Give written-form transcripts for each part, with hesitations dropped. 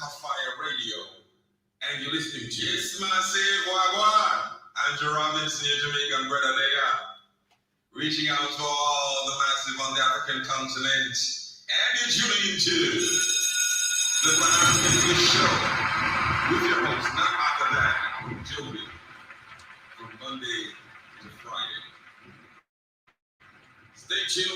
Fire Radio, and you're listening to Yes Massive Wagwan. Andrew Robinson, your Jamaican brother there, reaching out to all the massive on the African continent, and you're tuning into the Pan-African Show with your host, none other than Joby, from Monday to Friday. Stay tuned.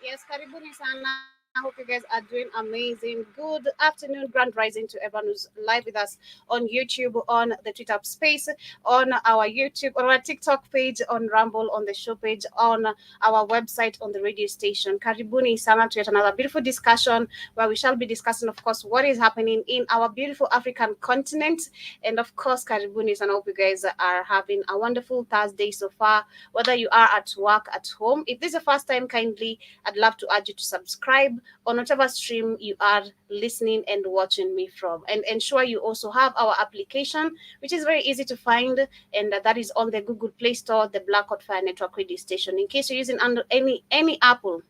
Yes, karibuni sana. I hope you guys are doing amazing. Good afternoon, grand rising to everyone who's live with us on YouTube, on the Twitter space, on our YouTube, on our TikTok page, on Rumble, on the show page, on our website, on the radio station. Karibuni sana to yet another beautiful discussion where we shall be discussing, of course, what is happening in our beautiful African continent. And of course, karibuni sana. I hope you guys are having a wonderful Thursday so far, whether you are at work, at home. If this is the first time, kindly, I'd love to urge you to subscribe on whatever stream you are listening and watching me from, and ensure you also have our application, which is very easy to find, and that is on the Google Play Store, the Black Hot Fire Network radio station. In case you're using under any Apple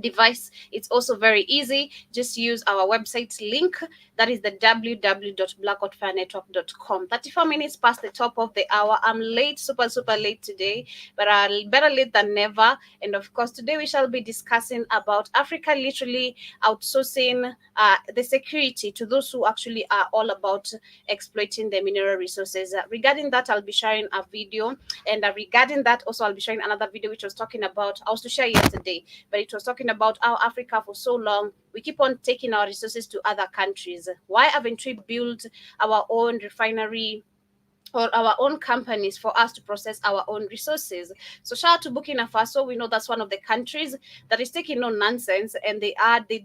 device, it's also very easy. Just use our website link, that is the www.blackhotfirenetwork.com. 34 minutes past the top of the hour. I'm late, super late today, but better late than never. And of course, today we shall be discussing about Africa literally outsourcing the security to those who actually are all about exploiting the mineral resources. Regarding that, I'll be sharing a video, and regarding that also I'll be sharing another video which was talking about, I was to share yesterday, but it was talking about how Africa for so long we keep on taking our resources to other countries. Why haven't we built our own refinery or our own companies for us to process our own resources? So shout out to Burkina Faso. We know that's one of the countries that is taking no nonsense, and they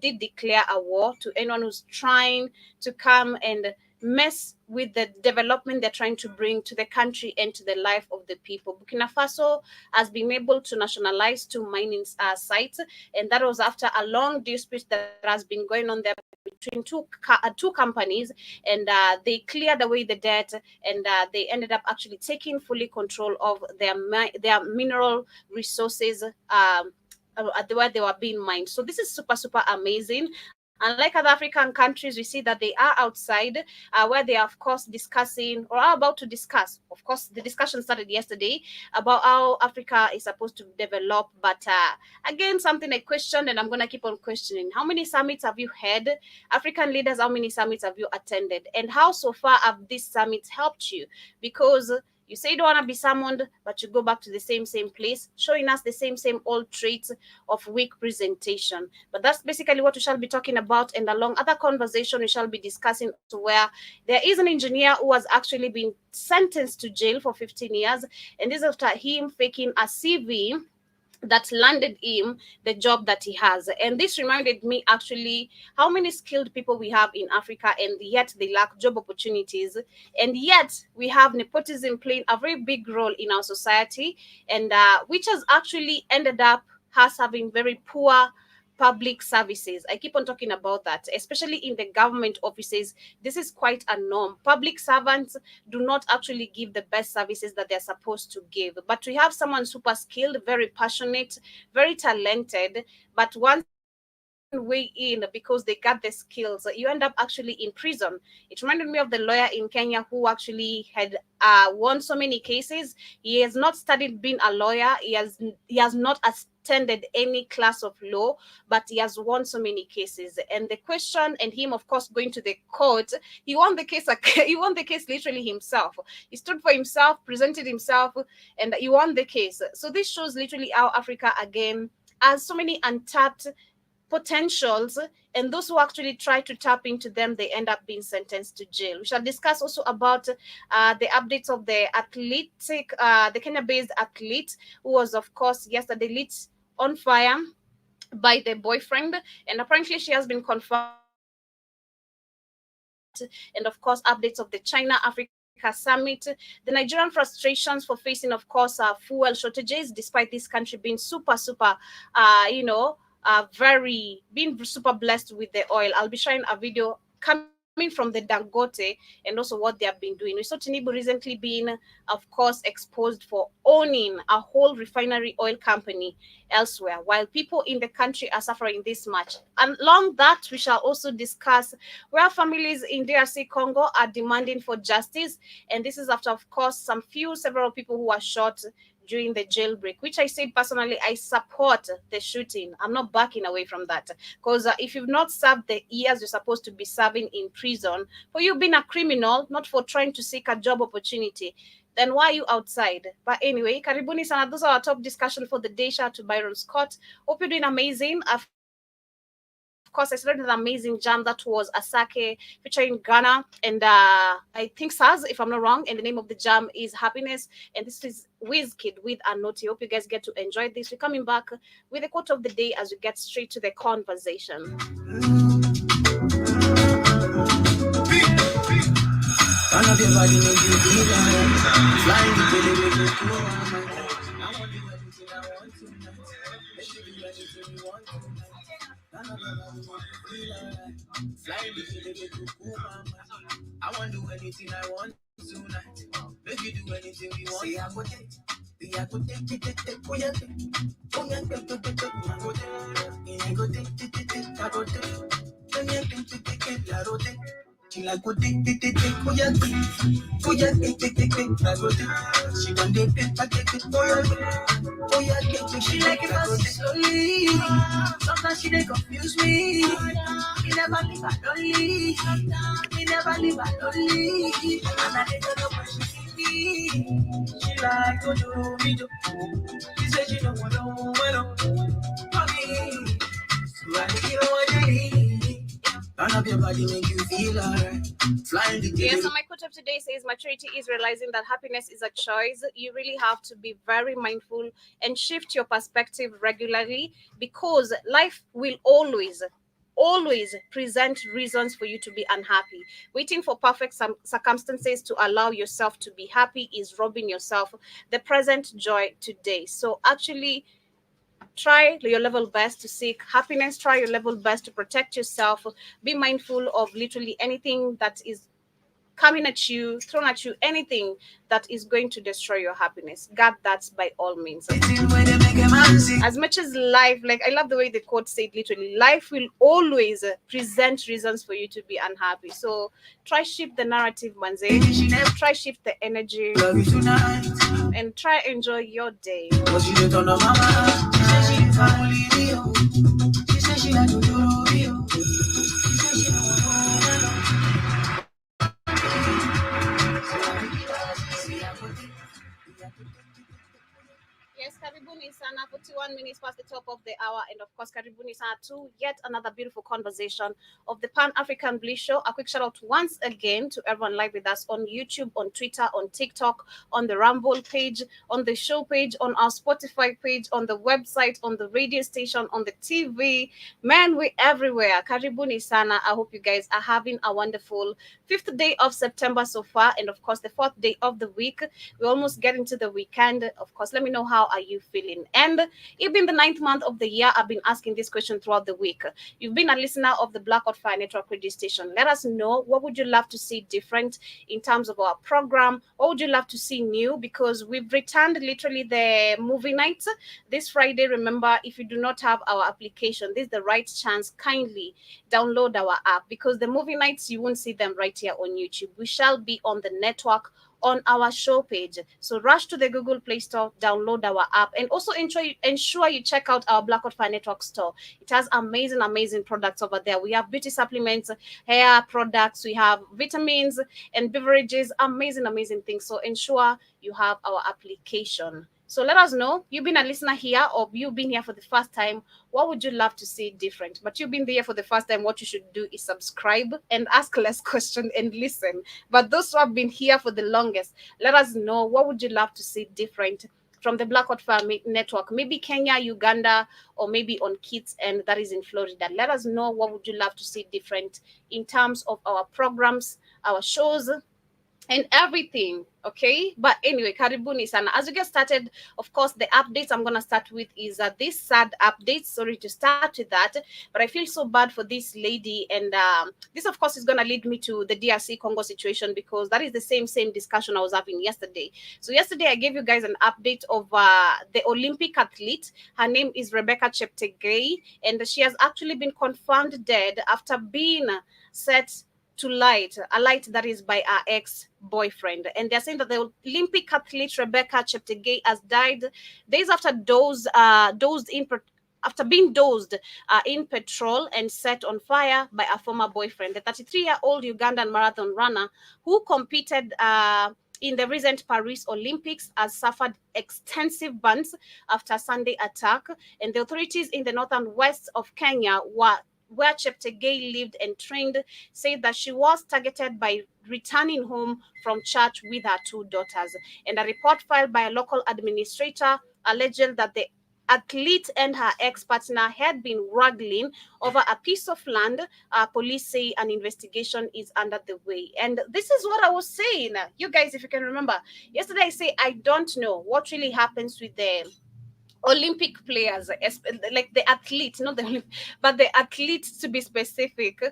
did declare a war to anyone who's trying to come and mess with the development they're trying to bring to the country and to the life of the people. Burkina Faso has been able to nationalize two mining sites, and that was after a long dispute that has been going on there between two companies, and they cleared away the debt, and they ended up actually taking fully control of their mineral resources where they were being mined. So this is super amazing. Unlike other African countries, we see that they are outside, where they are, of course, discussing or are about to discuss. Of course, the discussion started yesterday about how Africa is supposed to develop. But again, something I questioned, and I'm going to keep on questioning. How many summits have you had? African leaders, how many summits have you attended? And how so far have these summits helped you? Because you say you don't want to be summoned, but you go back to the same place, showing us the same old traits of weak presentation. But that's basically what we shall be talking about. And along other conversation, we shall be discussing where there is an engineer who has actually been sentenced to jail for 15 years. And this is after him faking a CV that landed him the job that he has. And this reminded me actually how many skilled people we have in Africa, and yet they lack job opportunities, and yet we have nepotism playing a very big role in our society, and which has actually ended up us having very poor public services. I keep on talking about that, especially in the government offices. This is quite a norm. Public servants do not actually give the best services that they're supposed to give. But we have someone super skilled, very passionate, very talented, but once way in because they got the skills, you end up actually in prison. It reminded me of the lawyer in Kenya who actually had won so many cases. He has not studied being a lawyer. He has not attended any class of law, but he has won so many cases. And the question, and him of course going to the court, he won the case literally himself. He stood for himself, presented himself, and he won the case. So this shows literally how Africa again has so many untapped potentials, and those who actually try to tap into them, they end up being sentenced to jail. We shall discuss also about the updates of the the Kenya-based athlete who was, of course, yesterday lit on fire by the boyfriend, and apparently she has been confirmed. And of course, updates of the China-Africa Summit, the Nigerian frustrations for facing, of course, fuel shortages, despite this country being super very being super blessed with the oil. I'll be sharing a video coming coming from the Dangote and also what they have been doing. We saw Tinubu recently being, of course, exposed for owning a whole refinery oil company elsewhere, while people in the country are suffering this much. And along that, we shall also discuss where families in DRC Congo are demanding for justice. And this is after, of course, several people who were shot during the jailbreak, which I said personally, I support the shooting. I'm not backing away from that. Because if you've not served the years you're supposed to be serving in prison for you being a criminal, not for trying to seek a job opportunity, then why are you outside? But anyway, karibuni sana. Those are our top discussion for the day. Shout out to Byron Scott. Hope you're doing amazing. Of course, I started an amazing jam that was Asake featuring Ghana. And I think Saz, if I'm not wrong. And the name of the jam is Happiness. And this is Wizkid with Anoti. Hope you guys get to enjoy this. We're coming back with the quote of the day as we get straight to the conversation. Turn up your body, make you feel like flying the belly, make you cool my mind. I want to do anything I want tonight. Make you do anything you want tonight. Turn up your body, make you feel like flying the belly, make you cool my mind. I want to do anything I want tonight. Make you do anything we want. See, I go take. I go take. Oh yeah, oh yeah, I go take. I go take. I go take. I go take. She like go take, oh yeah, she done oh yeah, she like it fast slowly. Sometimes she they confuse me. Me never leave her lonely. Me never leave her lonely. And I never know when she see me. She like to do me do. She said she don't want no for me. So I give her what I need. Turn up your body, make you feel alright. Flying the Yes, so my quote of today says maturity is realizing that happiness is a choice. You really have to be very mindful and shift your perspective regularly, because life will always present reasons for you to be unhappy. Waiting for perfect circumstances to allow yourself to be happy is robbing yourself the present joy today. So actually, try your level best to seek happiness. Try your level best to protect yourself. Be mindful of literally anything that is coming at you, thrown at you, anything that is going to destroy your happiness. Guard that by all means. As much as life, like I love the way the quote said, literally, life will always present reasons for you to be unhappy. So try shift the narrative, manze. Try shift the energy, and try enjoy your day. Yes, Karibuni Sana, 41 minutes past the top of the hour. And of course, Karibuni Sana to yet another beautiful conversation of the Pan-African Bliss Show. A quick shout out once again to everyone live with us on YouTube, on Twitter, on TikTok, on the Rumble page, on the show page, on our Spotify page, on the website, on the radio station, on the TV. Man, we're everywhere. Karibuni Sana. I hope you guys are having a wonderful fifth day of September so far. And of course, the fourth day of the week. We almost get into the weekend. Of course, let me know how are you feeling. And even the ninth month of the year, I've been asking this question throughout the week. You've been a listener of the Black Out Fire Network radio station. Let us know, what would you love to see different in terms of our program? What would you love to see new? Because we've returned literally the movie nights this Friday. Remember, if you do not have our application, this is the right chance. Kindly download our app, because the movie nights, you won't see them right here on YouTube. We shall be on the network on our show page. So rush to the Google Play Store, download our app, and also ensure you check out our Blackout Fire Network store. It has amazing products over there. We have beauty supplements, hair products, we have vitamins and beverages, amazing things. So ensure you have our application. So let us know, you've been a listener here or you've been here for the first time. What would you love to see different? But you've been there for the first time, what you should do is subscribe and ask less questions and listen. But those who have been here for the longest, let us know, what would you love to see different from the Blackout Fire Network? Maybe Kenya, Uganda, or maybe on Kids, and that is in Florida. Let us know, what would you love to see different in terms of our programs, our shows, and everything. Okay, but anyway, karibuni sana. As we get started, of course, the updates I'm gonna start with is this sad update. Sorry to start with that, but I feel so bad for this lady, and this, of course, is gonna lead me to the DRC Congo situation, because that is the same discussion I was having yesterday. So yesterday I gave you guys an update of the Olympic athlete. Her name is Rebecca Cheptegei, and she has actually been confirmed dead after being set to light, a light that is by her ex-boyfriend. And they're saying that the Olympic athlete Rebecca Cheptegei has died days after after being dosed in petrol and set on fire by a former boyfriend. The 33-year-old Ugandan marathon runner who competed in the recent Paris Olympics has suffered extensive burns after Sunday attack, and the authorities in the northern west of Kenya where Cheptegei lived and trained, said that she was targeted by returning home from church with her two daughters. And a report filed by a local administrator alleged that the athlete and her ex-partner had been wrangling over a piece of land. Police say an investigation is under the way. And this is what I was saying. You guys, if you can remember, yesterday I say I don't know what really happens with the Olympic players, like the athletes, not the Olympic, but the athletes, to be specific,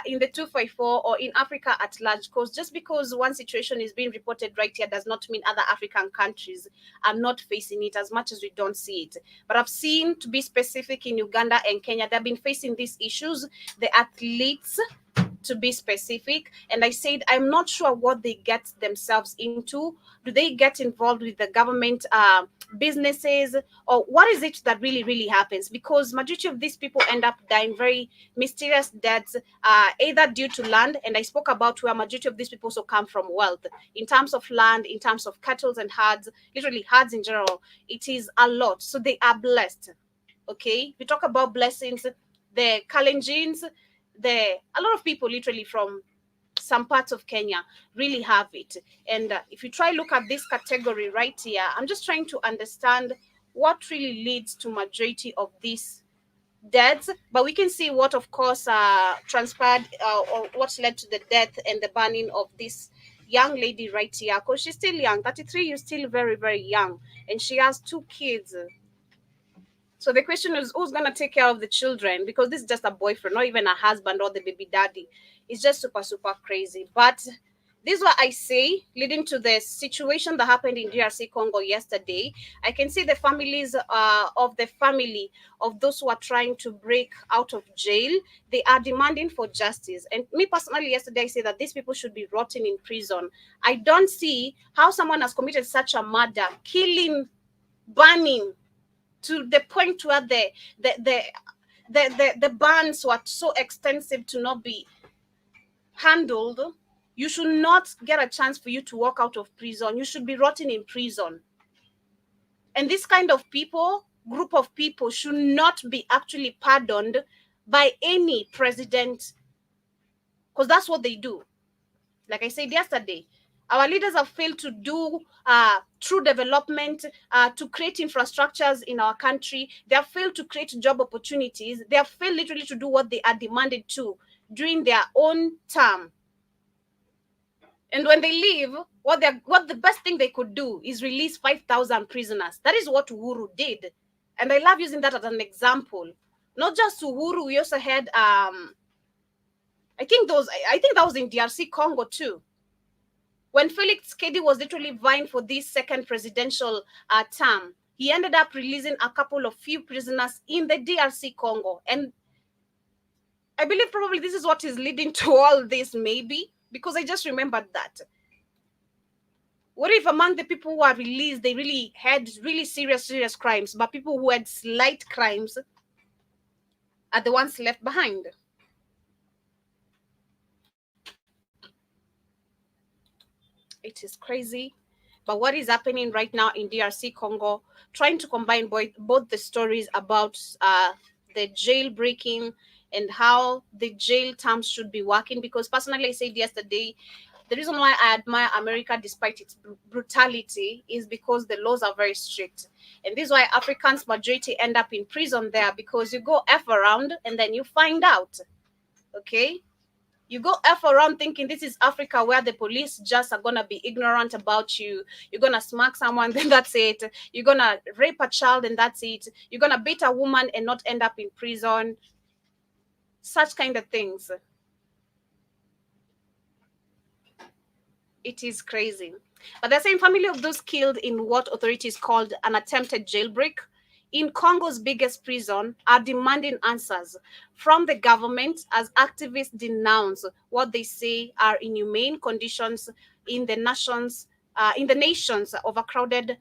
in the 254 or in Africa at large. Because just because one situation is being reported right here does not mean other African countries are not facing it as much as we don't see it. But I've seen, to be specific, in Uganda and Kenya, they've been facing these issues. The athletes, to be specific, and I said I'm not sure what they get themselves into. Do they get involved with the government businesses, or what is it that really happens? Because majority of these people end up dying very mysterious deaths, either due to land, and I spoke about where majority of these people also come from wealth, in terms of land, in terms of cattle and herds, literally herds in general. It is a lot, so they are blessed. Okay, we talk about blessings, the Kalenjins, a lot of people literally from some parts of Kenya really have it. And if you try look at this category right here, I'm just trying to understand what really leads to majority of these deaths. But we can see what, of course, transpired or what led to the death and the burning of this young lady right here, because she's still young. 33 is still very young, and she has two kids. So the question is, who's going to take care of the children? Because this is just a boyfriend, not even a husband or the baby daddy. It's just super crazy. But this is what I say, leading to the situation that happened in DRC Congo yesterday. I can see the families of the family of those who are trying to break out of jail. They are demanding for justice. And me personally, yesterday, I say that these people should be rotting in prison. I don't see how someone has committed such a murder, killing, burning, to the point where the bans were so extensive to not be handled. You should not get a chance for you to walk out of prison. You should be rotting in prison. And this kind of people, group of people, should not be actually pardoned by any president, because that's what they do. Like I said yesterday, our leaders have failed to do true development, to create infrastructures in our country. They have failed to create job opportunities. They have failed literally to do what they are demanded to during their own term. And when they leave, what the best thing they could do is release 5,000 prisoners. That is what Uhuru did. And I love using that as an example. Not just Uhuru, we also had, I think that was in DRC Congo too. When Felix Tshisekedi was literally vying for this second presidential term, he ended up releasing a couple of few prisoners in the DRC Congo. And I believe probably this is what is leading to all this, maybe, because I just remembered that. What if among the people who are released, they really had really serious crimes, but people who had slight crimes are the ones left behind? It is crazy. But what is happening right now in DRC Congo, trying to combine both the stories about the jailbreaking and how the jail terms should be working. Because personally, I said yesterday, the reason why I admire America despite its brutality is because the laws are very strict. And this is why Africans majority end up in prison there, because you go F around and then you find out. Okay? You go F around thinking this is Africa where the police just are going to be ignorant about you. You're going to smack someone, then that's it. You're going to rape a child, and that's it. You're going to beat a woman and not end up in prison. Such kind of things. It is crazy. But the same family of those killed in what authorities called an attempted jailbreak in Congo's biggest prison are demanding answers from the government as activists denounce what they say are inhumane conditions in the nation's overcrowded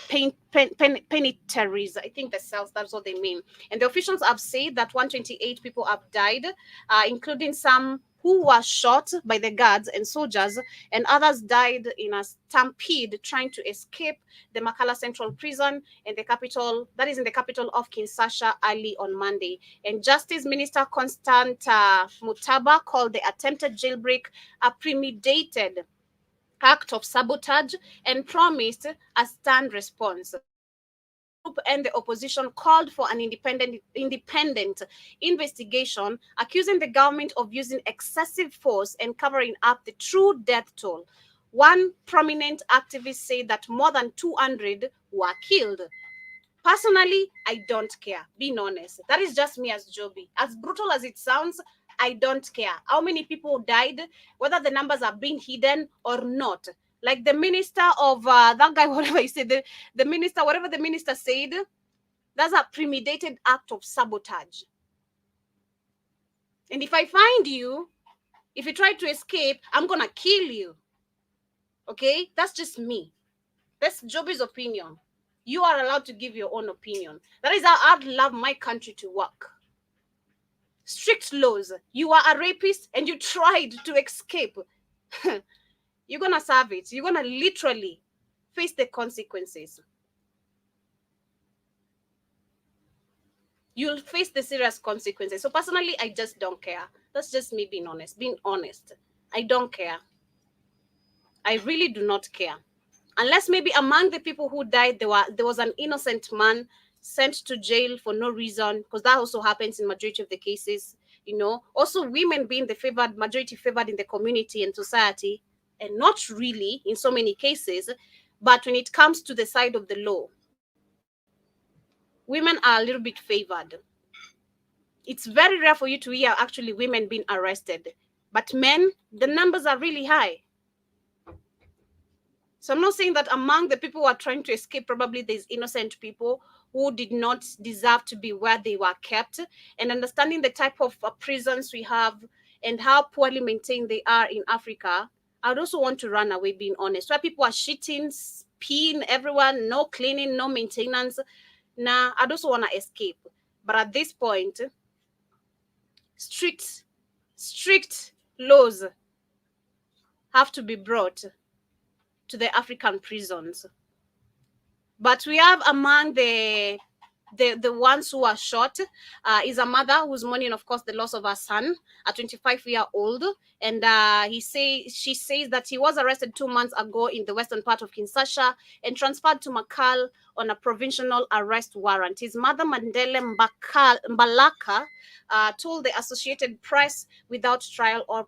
penitentiaries. I think the cells, that's what they mean. And the officials have said that 128 people have died, including some who were shot by the guards and soldiers, and others died in a stampede trying to escape the Makala Central Prison in the capital, that is in the capital of Kinshasa, early on Monday. And Justice Minister Constant Mutaba called the attempted jailbreak a premeditated act of sabotage and promised a stern response. Group and the opposition called for an independent investigation, accusing the government of using excessive force and covering up the true death toll. One prominent activist said that more than 200 were killed. Personally, I don't care, being honest. That is just me as Joby. As brutal as it sounds, I don't care how many people died, whether the numbers are being hidden or not. Like the minister of that guy, whatever he said, the minister, whatever the minister said, that's a premeditated act of sabotage. And if I find you, if you try to escape, I'm going to kill you. Okay? That's just me. That's Joby's opinion. You are allowed to give your own opinion. That is how I'd love my country to work. Strict laws. You are a rapist and you tried to escape. You're going to serve it. You're going to literally face the consequences. You'll face the serious consequences. So personally, I just don't care. That's just me being honest. Being honest. I don't care. I really do not care. Unless maybe among the people who died, there was an innocent man sent to jail for no reason, because that also happens in majority of the cases, you know. Also, women being the majority favored in the community and society, and not really in so many cases. But when it comes to the side of the law, women are a little bit favored. It's very rare for you to hear actually women being arrested. But men, the numbers are really high. So I'm not saying that among the people who are trying to escape, probably there's innocent people who did not deserve to be where they were kept. And understanding the type of prisons we have and how poorly maintained they are in Africa, I'd also want to run away, being honest. Where people are shitting, peeing, everyone, no cleaning, no maintenance. Nah, I'd also want to escape. But at this point, strict laws have to be brought to the African prisons. But we have among the ones who are shot is a mother who's mourning, of course, the loss of her son, a 25-year-old. And she says that he was arrested 2 months ago in the western part of Kinshasa and transferred to Makal on a provisional arrest warrant. His mother, Mandele Mbalaka, told the Associated Press without trial or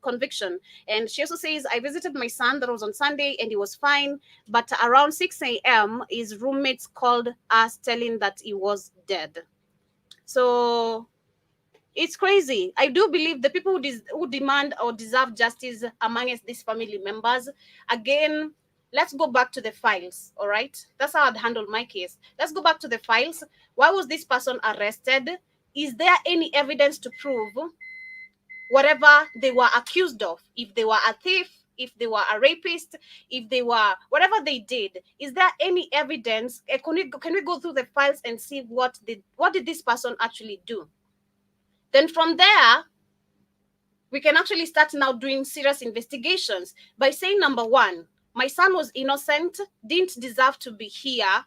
conviction. And she also says, I visited my son, that was on Sunday, and he was fine. But around 6 a.m., his roommates called us telling that he was dead. So it's crazy. I do believe the people who demand or deserve justice amongst these family members, again, let's go back to the files, all right? That's how I'd handle my case. Let's go back to the files. Why was this person arrested? Is there any evidence to prove whatever they were accused of? If they were a thief, if they were a rapist, if they were whatever they did, is there any evidence? Can we go through the files and see what did this person actually do? Then from there, we can actually start now doing serious investigations by saying, number one, my son was innocent, didn't deserve to be here.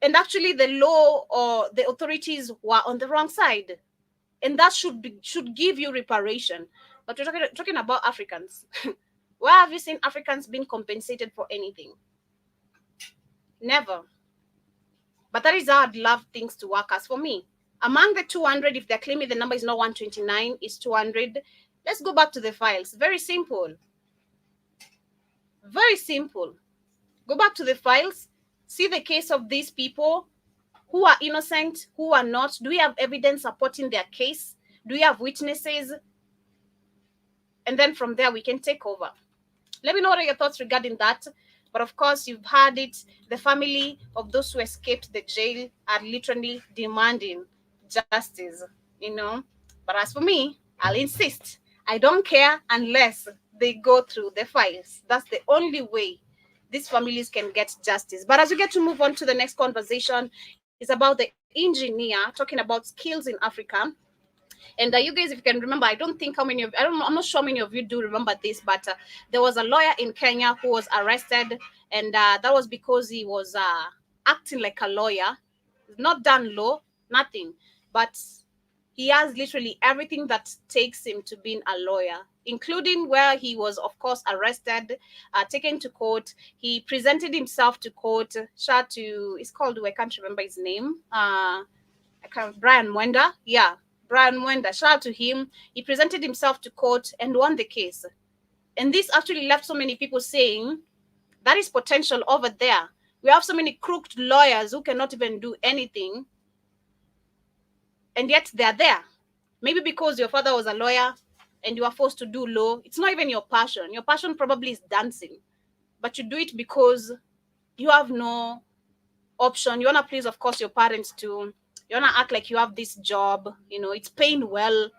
And actually the law or the authorities were on the wrong side. And that should give you reparation. But we're talking about Africans. Where have you seen Africans being compensated for anything? Never. But that is how I'd love things to work. As for me, Among the 200, if they're claiming the number is not 129, it's 200. Let's go back to the files. Very simple. Very simple. Go back to the files. See the case of these people who are innocent, who are not. Do we have evidence supporting their case? Do we have witnesses? And then from there, we can take over. Let me know what are your thoughts regarding that. But of course, you've heard it. The family of those who escaped the jail are literally demanding justice, you know. But as for me, I'll insist. I don't care unless they go through the files. That's the only way these families can get justice. But as we get to move on to the next conversation, it's about the engineer talking about skills in Africa. And you guys, if you can remember, I don't think how many of I'm not sure how many of you do remember this, but there was a lawyer in Kenya who was arrested, and that was because he was acting like a lawyer, not done law, nothing, but he has literally everything that takes him to being a lawyer, including where he was, of course, arrested, taken to court. He presented himself to court. It's called, I can't remember his name. Brian Mwenda. Yeah, Brian Mwenda. Shout out to him. He presented himself to court and won the case. And this actually left so many people saying, that is potential over there. We have so many crooked lawyers who cannot even do anything, and yet they're there. Maybe because your father was a lawyer and you are forced to do law. It's not even your passion. Your passion probably is dancing, but you do it because you have no option. You want to please, of course, your parents too. You want to act like you have this job, you know, it's paying well,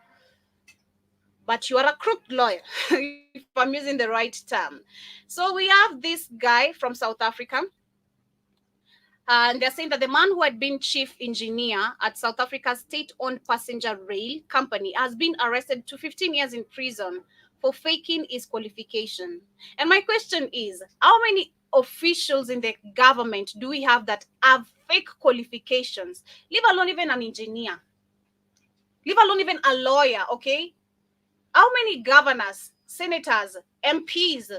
but you are a crooked lawyer, if I'm using the right term. So we have this guy from South Africa, and they're saying that the man who had been chief engineer at South Africa's state-owned passenger rail company has been arrested to 15 years in prison for faking his qualification. And my question is, how many officials in the government do we have that have fake qualifications? Leave alone even an engineer. Leave alone even a lawyer, okay? How many governors, senators, MPs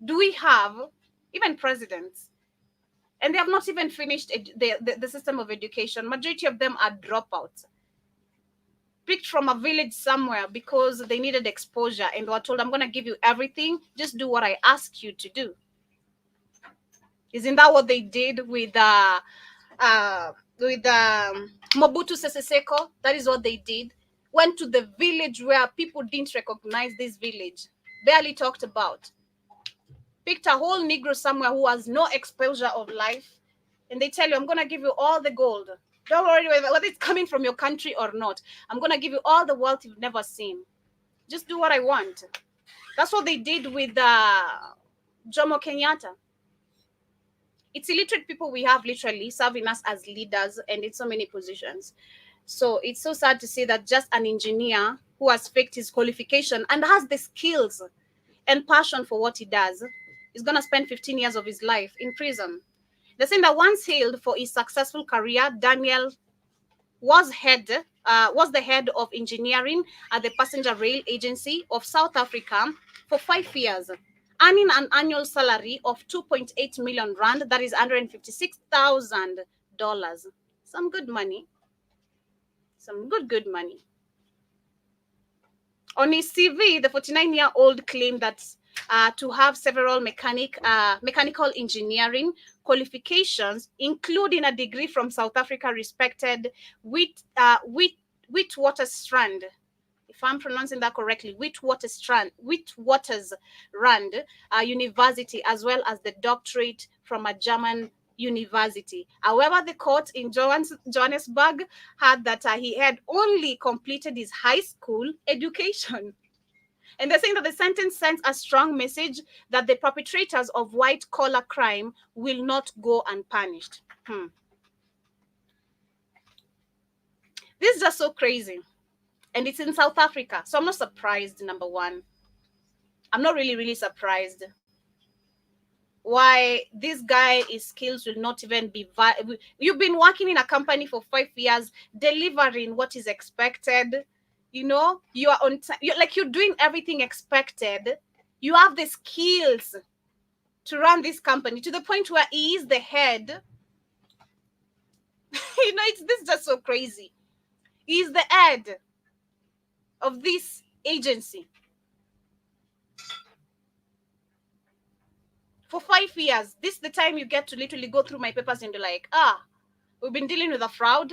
do we have, even presidents? And they have not even finished the system of education. Majority of them are dropouts, picked from a village somewhere because they needed exposure and were told, I'm going to give you everything. Just do what I ask you to do. Isn't that what they did with Mobutu Sese Seko? That is what they did. Went to the village where people didn't recognize this village, barely talked about. Picked a whole Negro somewhere who has no exposure of life, and they tell you, I'm going to give you all the gold. Don't worry whether it's coming from your country or not. I'm going to give you all the wealth you've never seen. Just do what I want. That's what they did with Jomo Kenyatta. It's illiterate people we have literally serving us as leaders and in so many positions. So it's so sad to see that just an engineer who has faked his qualification and has the skills and passion for what he does is going to spend 15 years of his life in prison. They're saying that once hailed for his successful career, Daniel was the head of engineering at the Passenger Rail Agency of South Africa for 5 years, earning an annual salary of 2.8 million rand, that is $156,000. Some good money. Some good money. On his CV, the 49-year-old claimed that to have several mechanical engineering qualifications, including a degree from South Africa respected Witwatersrand, if I'm pronouncing that correctly, Witwatersrand University, as well as the doctorate from a German university. However, the court in Johannesburg had that he had only completed his high school education. And they're saying that the sentence sends a strong message that the perpetrators of white-collar crime will not go unpunished. This is just so crazy. And it's in South Africa. So I'm not surprised, number one. I'm not really surprised why this guy's skills will not even be you've been working in a company for 5 years, delivering what is expected. You know, you are on time. You're doing everything expected. You have the skills to run this company to the point where he is the head. This is just so crazy. is the head of this agency. For 5 years, this is the time you get to literally go through my papers and you're like, we've been dealing with a fraud.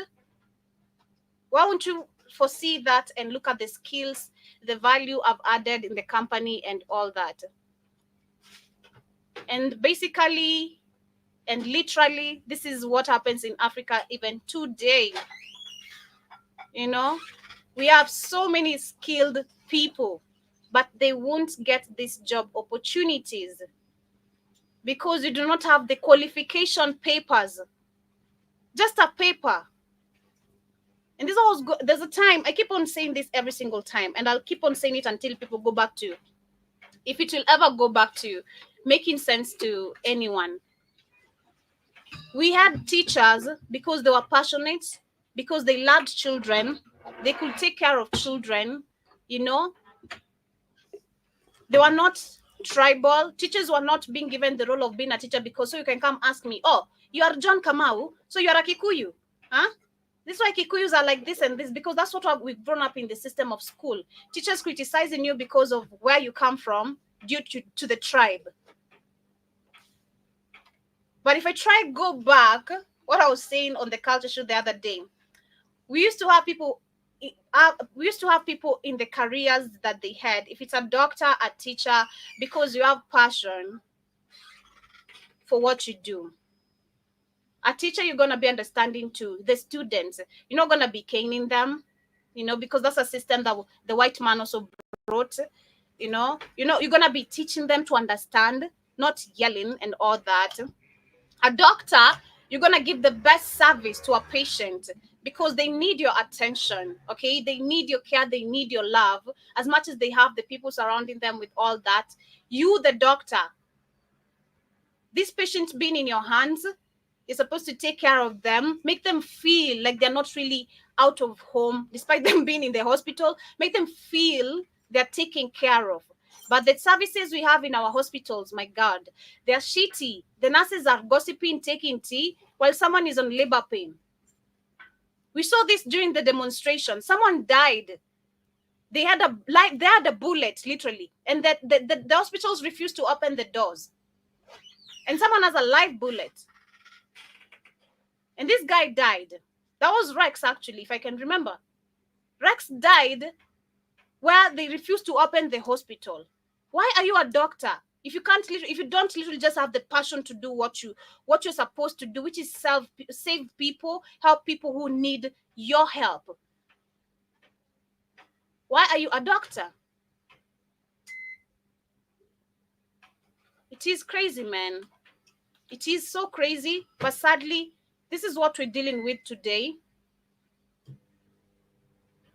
Why won't you foresee that and look at the skills, the value I've added in the company and all that? And basically and literally, this is what happens in Africa even today. You know, we have so many skilled people, but they won't get these job opportunities because you do not have the qualification papers. Just a paper. And this always there's a time, I keep on saying this every single time, and I'll keep on saying it until people go back to, if it will ever go back to making sense to anyone. We had teachers because they were passionate, because they loved children, they could take care of children, you know. They were not tribal. Teachers were not being given the role of being a teacher because so you can come ask me, oh, you are John Kamau, so you are a Kikuyu, huh? This is why Kikuyus are like this and this, because that's what we've grown up in the system of school. Teachers criticizing you because of where you come from due to the tribe. But if I try go back, what I was saying on the culture show the other day, we used to have people in the careers that they had. If it's a doctor, a teacher, because you have passion for what you do. A teacher, you're going to be understanding to the students. You're not going to be caning them, you know, because that's a system that the white man also brought, you know, you're going to be teaching them to understand, not yelling and all that. A doctor, you're going to give the best service to a patient because they need your attention, okay? They need your care, they need your love, as much as they have the people surrounding them with all that. You, the doctor, this patient being in your hands, you're supposed to take care of them, make them feel like they're not really out of home, despite them being in the hospital, make them feel they're taken care of. But the services we have in our hospitals, my God, they're shitty. The nurses are gossiping, taking tea, while someone is on labor pain. We saw this during the demonstration. Someone died. They had a bullet, literally, and the hospitals refused to open the doors. And someone has a live bullet. And this guy died. That was Rex, actually, if I can remember. Rex died where they refused to open the hospital. Why are you a doctor if you don't literally just have the passion to do what you're supposed to do, which is save people, help people who need your help? Why are you a doctor? It is crazy, man. It is so crazy, but sadly, this is what we're dealing with today.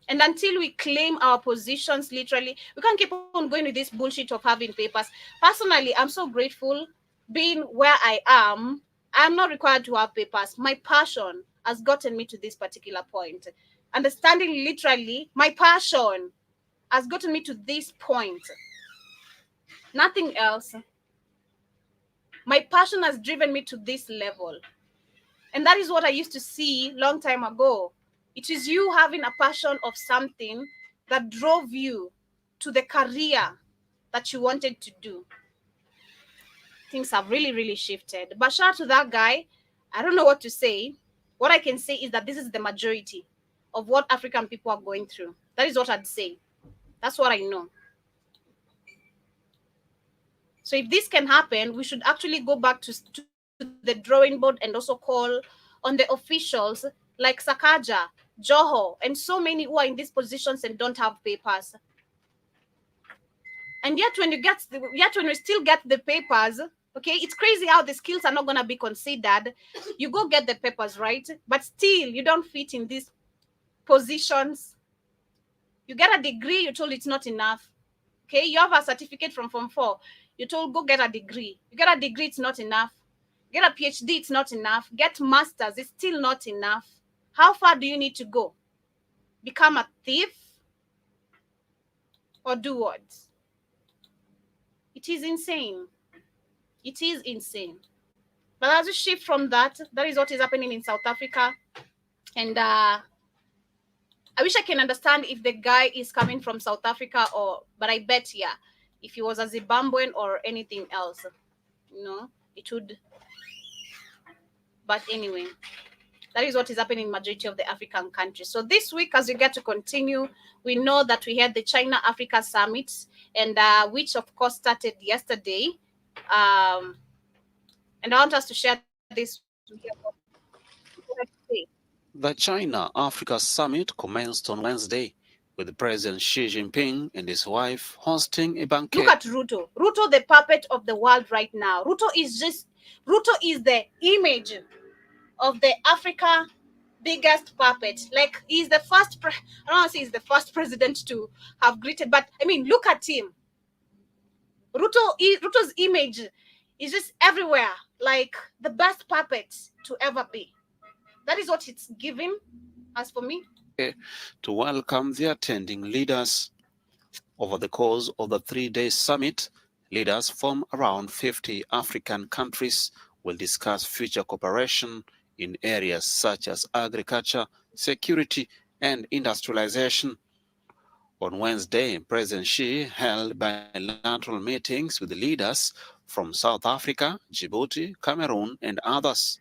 And until we claim our positions, literally, we can't keep on going with this bullshit of having papers. Personally, I'm so grateful being where I am. I'm not required to have papers. My passion has gotten me to this particular point. Understanding literally, my passion has gotten me to this point. Nothing else. My passion has driven me to this level. And that is what I used to see long time ago. It is you having a passion of something that drove you to the career that you wanted to do. Things have really, really shifted. But shout out to that guy. I don't know what to say. What I can say is that this is the majority of what African people are going through. That is what I'd say. That's what I know. So if this can happen, we should actually go back to the drawing board and also call on the officials like Sakaja, Joho, and so many who are in these positions and don't have papers. And yet when we still get the papers, okay, it's crazy how the skills are not going to be considered. You go get the papers, right? But still, you don't fit in these positions. You get a degree, you're told it's not enough. Okay, you have a certificate from Form 4. You're told, go get a degree. You get a degree, it's not enough. Get a PhD, it's not enough. Get masters, it's still not enough. How far do you need to go? Become a thief? Or do what? It is insane. It is insane. But as we shift from that, that is what is happening in South Africa. And I wish I can understand if the guy is coming from South Africa but I bet, yeah, if he was a Zimbabwean or anything else, it would. But anyway, that is what is happening in majority of the African countries. So this week, as we get to continue, we know that we had the China-Africa Summit, and which of course started yesterday. And I want us to share this. The China-Africa Summit commenced on Wednesday, with President Xi Jinping and his wife hosting a banquet. Look at Ruto. Ruto, the puppet of the world right now. Ruto is the image of the Africa biggest puppet. Like, he's the first, I don't want to say he's the first president to have greeted, but I mean, look at him. Ruto's image is just everywhere, like the best puppet to ever be. That is what it's giving, as for me. To welcome the attending leaders. Over the course of the 3-day summit, leaders from around 50 African countries will discuss future cooperation in areas such as agriculture, security, and industrialization. On Wednesday, President Xi held bilateral meetings with leaders from South Africa, Djibouti, Cameroon, and others.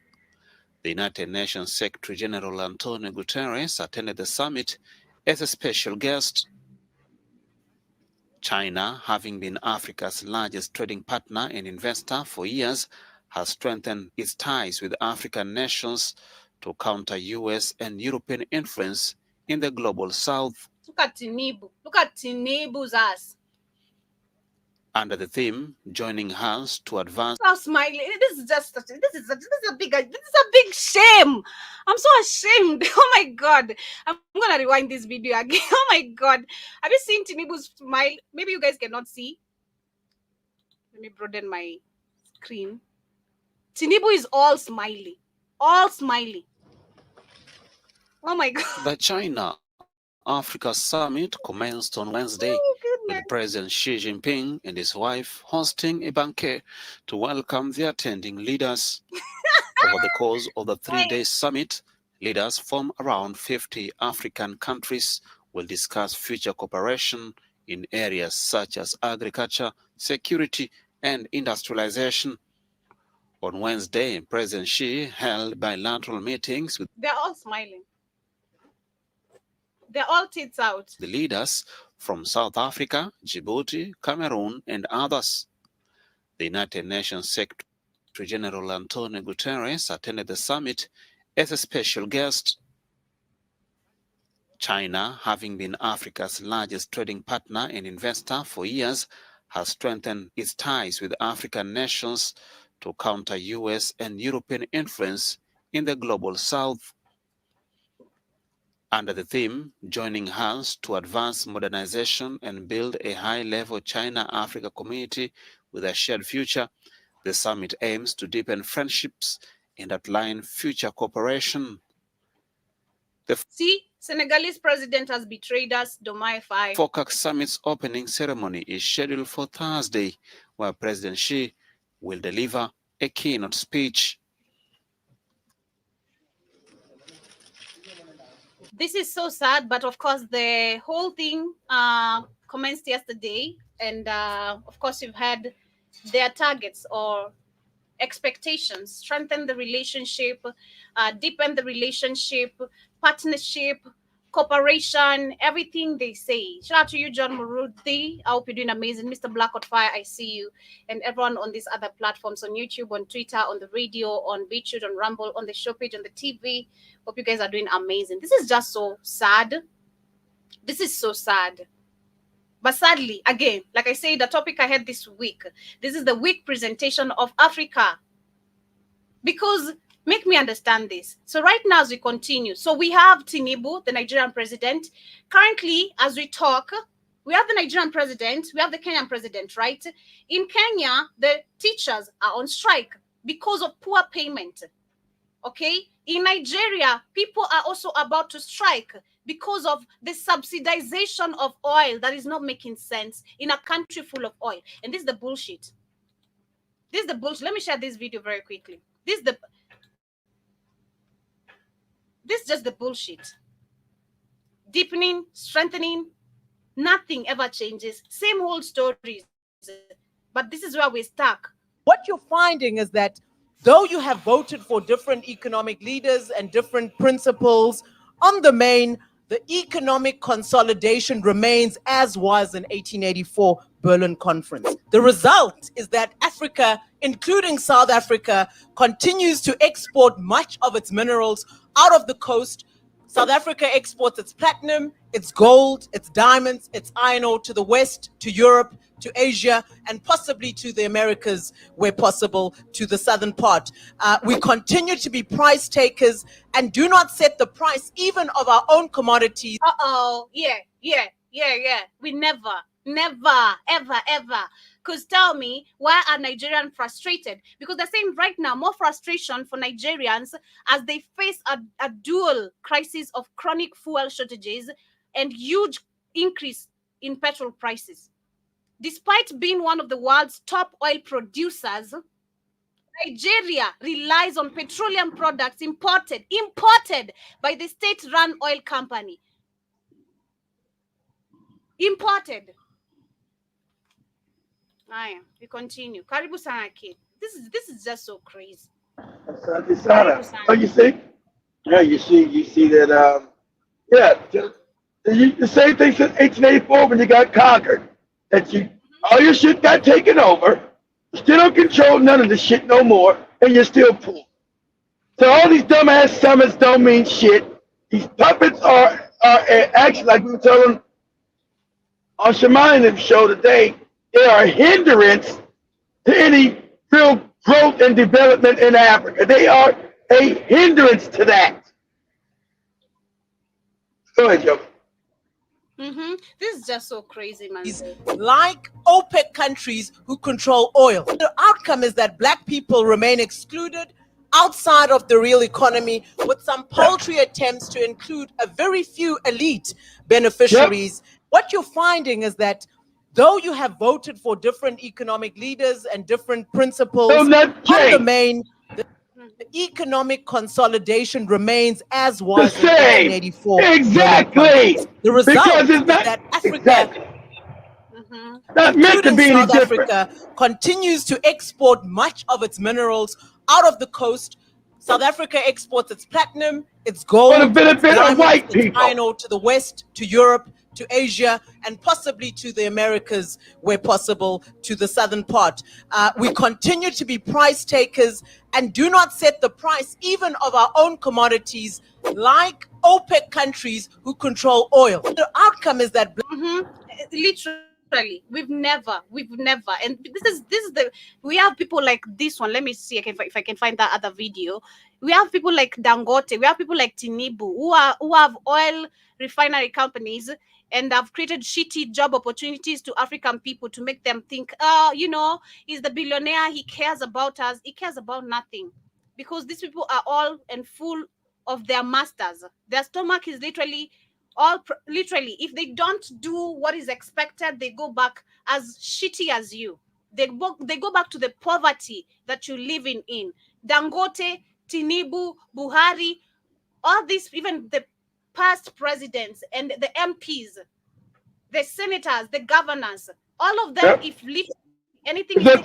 The United Nations Secretary General Antonio Guterres attended the summit as a special guest. China, having been Africa's largest trading partner and investor for years, has strengthened its ties with African nations to counter US and European influence in the global south. Look at Tinubu's ass. Under the theme, joining hands to advance. Stop smiling. This is a big shame. I'm so ashamed. Oh my God. I'm gonna rewind this video again. Oh my God. Have you seen Tinubu's smile? Maybe you guys cannot see. Let me broaden my screen. Tinubu is all smiley. All smiley. Oh my God. The China-Africa Summit commenced on Wednesday, with President Xi Jinping and his wife hosting a banquet to welcome the attending leaders. Over the course of the 3-day summit, leaders from around 50 African countries will discuss future cooperation in areas such as agriculture, security, and industrialization. On Wednesday, President Xi held bilateral meetings with. They're all smiling. They're all tits out. The leaders from South Africa, Djibouti, Cameroon, and others. The United Nations Secretary General Antonio Guterres attended the summit as a special guest. China, having been Africa's largest trading partner and investor for years, has strengthened its ties with African nations to counter US and European influence in the global south. Under the theme, joining hands to advance modernization and build a high-level China-Africa community with a shared future, the summit aims to deepen friendships and outline future cooperation. See, Senegalese president has betrayed us. Domaify. FOCAC Summit's opening ceremony is scheduled for Thursday, where President Xi will deliver a keynote speech. This is so sad, but of course the whole thing commenced yesterday, and of course you've had their targets or expectations: strengthen the relationship, deepen the relationship, partnership, cooperation, everything they say. Shout out to you, John Muruthi. I hope you're doing amazing. Mr. Black on Fire, I see you. And everyone on these other platforms, on YouTube, on Twitter, on the radio, on BitChute, on Rumble, on the show page, on the TV. Hope you guys are doing amazing. This is just so sad. This is so sad. But sadly, again, like I said, the topic I had this week, this is the week presentation of Africa. Because, make me understand this. So right now, as we continue, so we have Tinubu, the Nigerian president. Currently, as we talk, we have the Nigerian president, we have the Kenyan president, right? In Kenya, the teachers are on strike because of poor payment. Okay? In Nigeria, people are also about to strike because of the subsidization of oil that is not making sense in a country full of oil. And this is the bullshit. This is the bullshit. Let me share this video very quickly. This is just the bullshit. deepening, strengthening. Nothing ever changes. Same old stories. But this is where we're stuck. What you're finding is that though you have voted for different economic leaders and different principles, on the main, the economic consolidation remains as was in 1884 Berlin Conference. The result is that Africa, including South Africa, continues to export much of its minerals out of the coast. South Africa exports its platinum, its gold, its diamonds, its iron ore to the West, to Europe, to Asia, and possibly to the Americas, where possible, to the southern part. We continue to be price takers and do not set the price even of our own commodities. Yeah. We never, ever. Because tell me, why are Nigerians frustrated? Because they're saying right now more frustration for Nigerians as they face a dual crisis of chronic fuel shortages and huge increase in petrol prices. Despite being one of the world's top oil producers, Nigeria relies on petroleum products imported by the state-run oil company. Imported. We continue. Karibu sana kid. This is just so crazy. Oh, you see? Yeah, you see that. The same thing since 1884 when you got conquered. That all your shit got taken over. You still don't control none of the shit no more, and you're still poor. So all these dumbass summits don't mean shit. These puppets are actually, like we were telling on Shemaya's show today, they are a hindrance to any real growth and development in Africa. They are a hindrance to that. Go ahead, Joe. This is just so crazy, man. Like OPEC countries who control oil. The outcome is that black people remain excluded outside of the real economy, with some paltry attempts to include a very few elite beneficiaries. Yep. What you're finding is that though you have voted for different economic leaders and different principles, on the main, the economic consolidation remains as was in 1884. Exactly. The result is that Africa, not meant to be any South Africa, continues to export much of its minerals out of the coast. South Africa exports its platinum, its gold, its diamonds, its iron ore to the West, to Europe, to Asia, and possibly to the Americas, where possible, to the southern part. We continue to be price takers and do not set the price even of our own commodities, like OPEC countries who control oil. The outcome is that literally, we've never, and this is we have people like this one. Let me see if I can find that other video. We have people like Dangote, we have people like Tinubu who have oil refinery companies and have created shitty job opportunities to African people to make them think, he's the billionaire, he cares about us. He cares about nothing, because these people are all and full of their masters. Their stomach is literally if they don't do what is expected, they go back as shitty as you. They go back to the poverty that you're living in. Dangote, Tinubu, Buhari, all these, even the past presidents and the MPs, the senators, the governors, all of them, if anything is if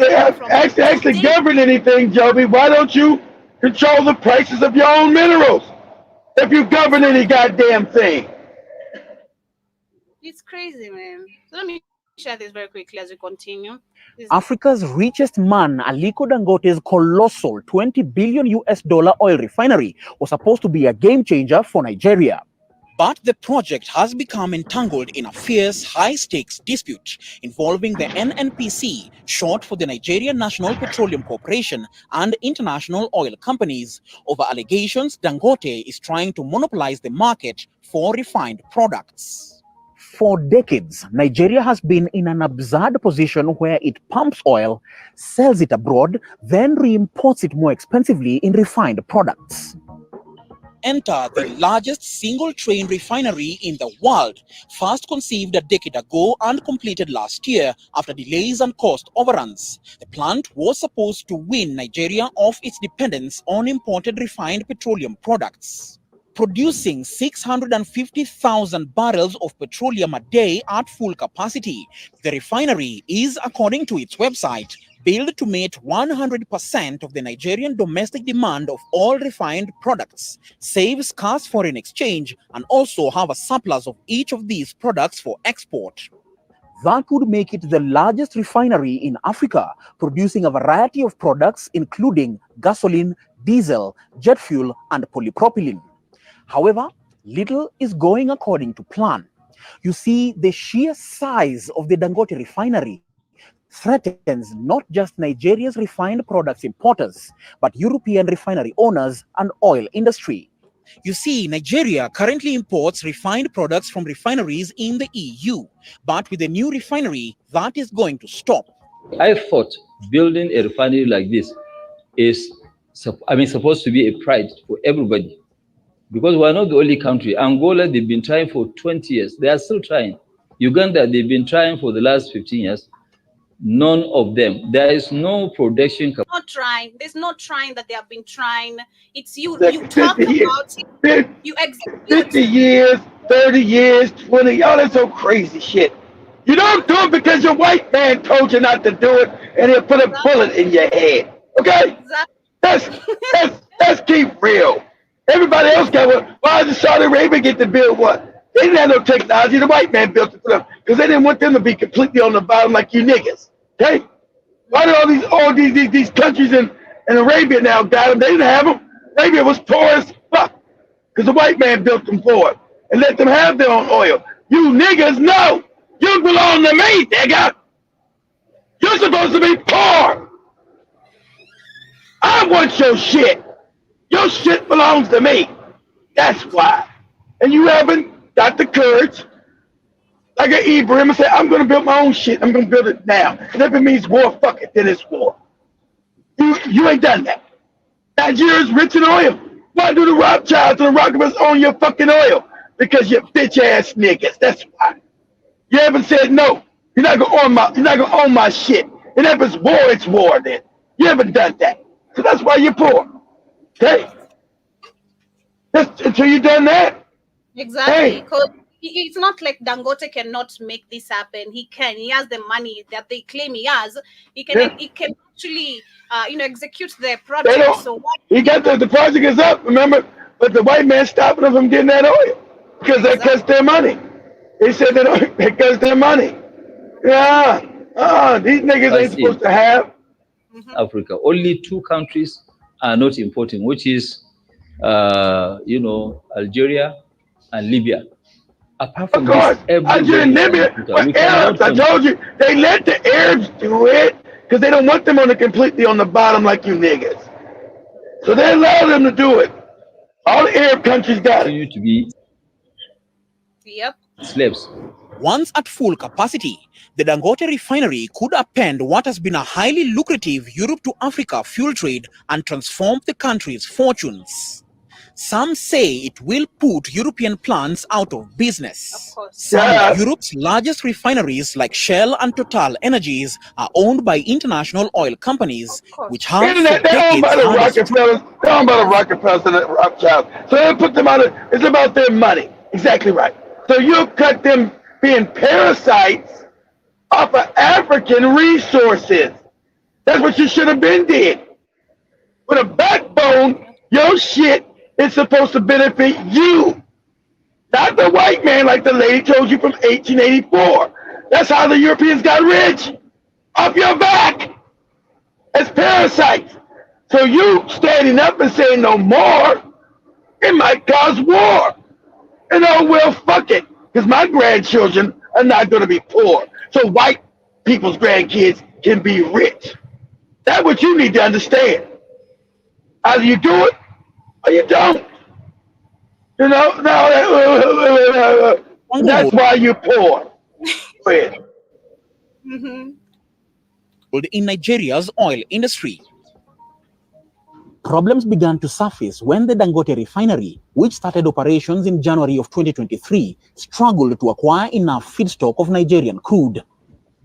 they actually govern anything, Joby, why don't you control the prices of your own minerals? If you govern any goddamn thing. It's crazy, man. So let me share this very quickly as we continue. Africa's richest man, Aliko Dangote's colossal $20 billion oil refinery was supposed to be a game changer for Nigeria. But the project has become entangled in a fierce, high-stakes dispute involving the NNPC, short for the Nigerian National Petroleum Corporation, and international oil companies, over allegations Dangote is trying to monopolize the market for refined products. For decades, Nigeria has been in an absurd position where it pumps oil, sells it abroad, then re-imports it more expensively in refined products. Enter the largest single-train refinery in the world, first conceived a decade ago and completed last year after delays and cost overruns. The plant was supposed to wean Nigeria off its dependence on imported refined petroleum products. producing 650,000 barrels of petroleum a day at full capacity. The refinery is, according to its website, built to meet 100% of the Nigerian domestic demand of all refined products, save scarce foreign exchange, and also have a surplus of each of these products for export. That would make it the largest refinery in Africa, producing a variety of products including gasoline, diesel, jet fuel, and polypropylene. However, little is going according to plan. You see, the sheer size of the Dangote refinery threatens not just Nigeria's refined products importers, but European refinery owners and oil industry. You see, Nigeria currently imports refined products from refineries in the EU, but with a new refinery, that is going to stop. I thought building a refinery like this is, supposed to be a pride for everybody, because we're not the only country. Angola, they've been trying for 20 years. They are still trying. Uganda, they've been trying for the last 15 years. None of them. There is no production. Not trying. There's no trying that they have been trying. It's you. Like You talk 50 years, about it. You execute. 50 years, 30 years, 20, y'all, that's so crazy shit. You don't do it because your white man told you not to do it and he'll put a bullet in your head. Okay? Exactly. Let's keep real. Everybody else got one. Why did Saudi Arabia get to build what? They didn't have no technology. The white man built it for them because they didn't want them to be completely on the bottom like you niggas. Okay? Why did all these countries in Arabia now got them? They didn't have them. Arabia was poor as fuck because the white man built them for it and let them have their own oil. You niggas, no. You belong to me, nigga. You're supposed to be poor. I want your shit. Your shit belongs to me. That's why. And you haven't got the courage, like an Ibrahim, and say, I'm going to build my own shit. I'm going to build it now. And if it means war, fuck it, then it's war. You ain't done that. Nigeria's rich in oil. Why do the Rothschilds and the Rockefellers own your fucking oil? Because you're bitch-ass niggas. That's why. You haven't said no. You're not gonna own my shit. And if it's war, it's war then. You haven't done that. So that's why you're poor. Okay? Until you've done that. Exactly. Because it's not like Dangote cannot make this happen. He can. He has the money that they claim he has. He can. Yeah. He can actually, execute the project. So what? He got the project is up. Remember, but the white man stopping them from getting that oil because that cuts their money. He said that because their money. Yeah. These niggas ain't supposed to have. Africa. Only two countries are not importing, which is, Algeria and Libya. Apart from this, Algeria and Libya, Arabs, I told you, they let the Arabs do it because they don't want them completely on the bottom like you niggas. So they allow them to do it. All the Arab countries got it. To be slaves. Once at full capacity, the Dangote refinery could append what has been a highly lucrative Europe to Africa fuel trade and transform the country's fortunes. Some say it will put European plants out of business. Of course. Some of Europe's largest refineries like Shell and Total Energies are owned by international oil companies, which have they're owned by the Rockefellers. They're owned by the Rockefellers and the Rothschilds. So they put them out. It's about their money. Exactly right. So you'll cut them being parasites off of African resources. That's what you should have been did. With a backbone, your shit is supposed to benefit you. Not the white man like the lady told you from 1884. That's how the Europeans got rich. Off your back. As parasites. So you standing up and saying no more, it might cause war. And oh, well, fuck it. Because my grandchildren are not going to be poor. So white people's grandkids can be rich. That's what you need to understand. Either you do it or you don't. That's why you're poor. Go ahead. In Nigeria's oil industry. Problems began to surface when the Dangote refinery, which started operations in January of 2023, struggled to acquire enough feedstock of Nigerian crude.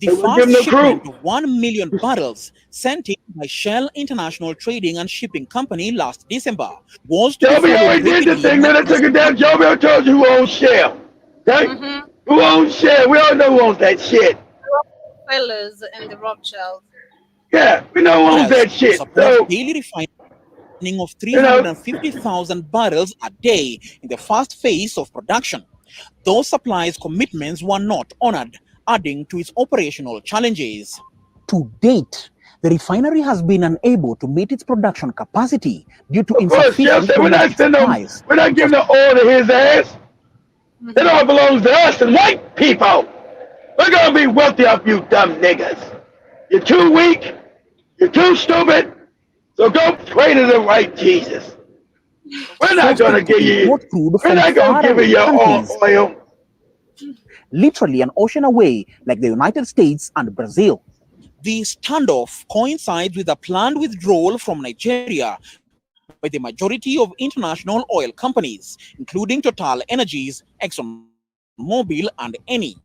The They wouldn't first give them no shipment crew. of 1 million barrels sent in by Shell International Trading and Shipping Company last December was to be Joby followed already did the rapidly thing, by man. I took it down. Joby already told you who owns Shell. Okay? Mm-hmm. Who owns Shell? We all know who owns that shit. Fellas and the Rothschilds. Yeah, we know who owns to that shit. support So, daily refining of you know, 350,000 barrels a day in the first phase of production. Those supplies commitments were not honored, adding to its operational challenges. To date, the refinery has been unable to meet its production capacity due to of course, Shell insufficient said we're not domestic sending them, supplies. we're not giving the oil to his ass. It all belongs to us and white people. We're gonna be wealthy off you dumb niggas. You're too weak. You're too stupid. So go pray to the right Jesus. We're not Forced gonna it to give you. import crude We're from not gonna give you faraway your own countries, oil. literally an ocean away, like the United States and Brazil. The standoff coincides with a planned withdrawal from Nigeria by the majority of international oil companies, including Total Energies, ExxonMobil, and Eni.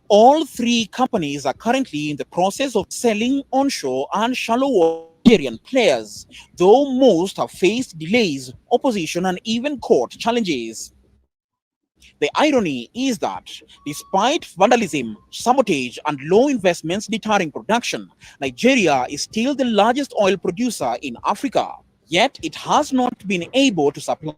All three companies are currently in the process of selling onshore and shallow water Nigerian players, though most have faced delays, opposition, and even court challenges. The irony is that, despite vandalism, sabotage, and low investments deterring production, Nigeria is still the largest oil producer in Africa. Yet it has not been able to supply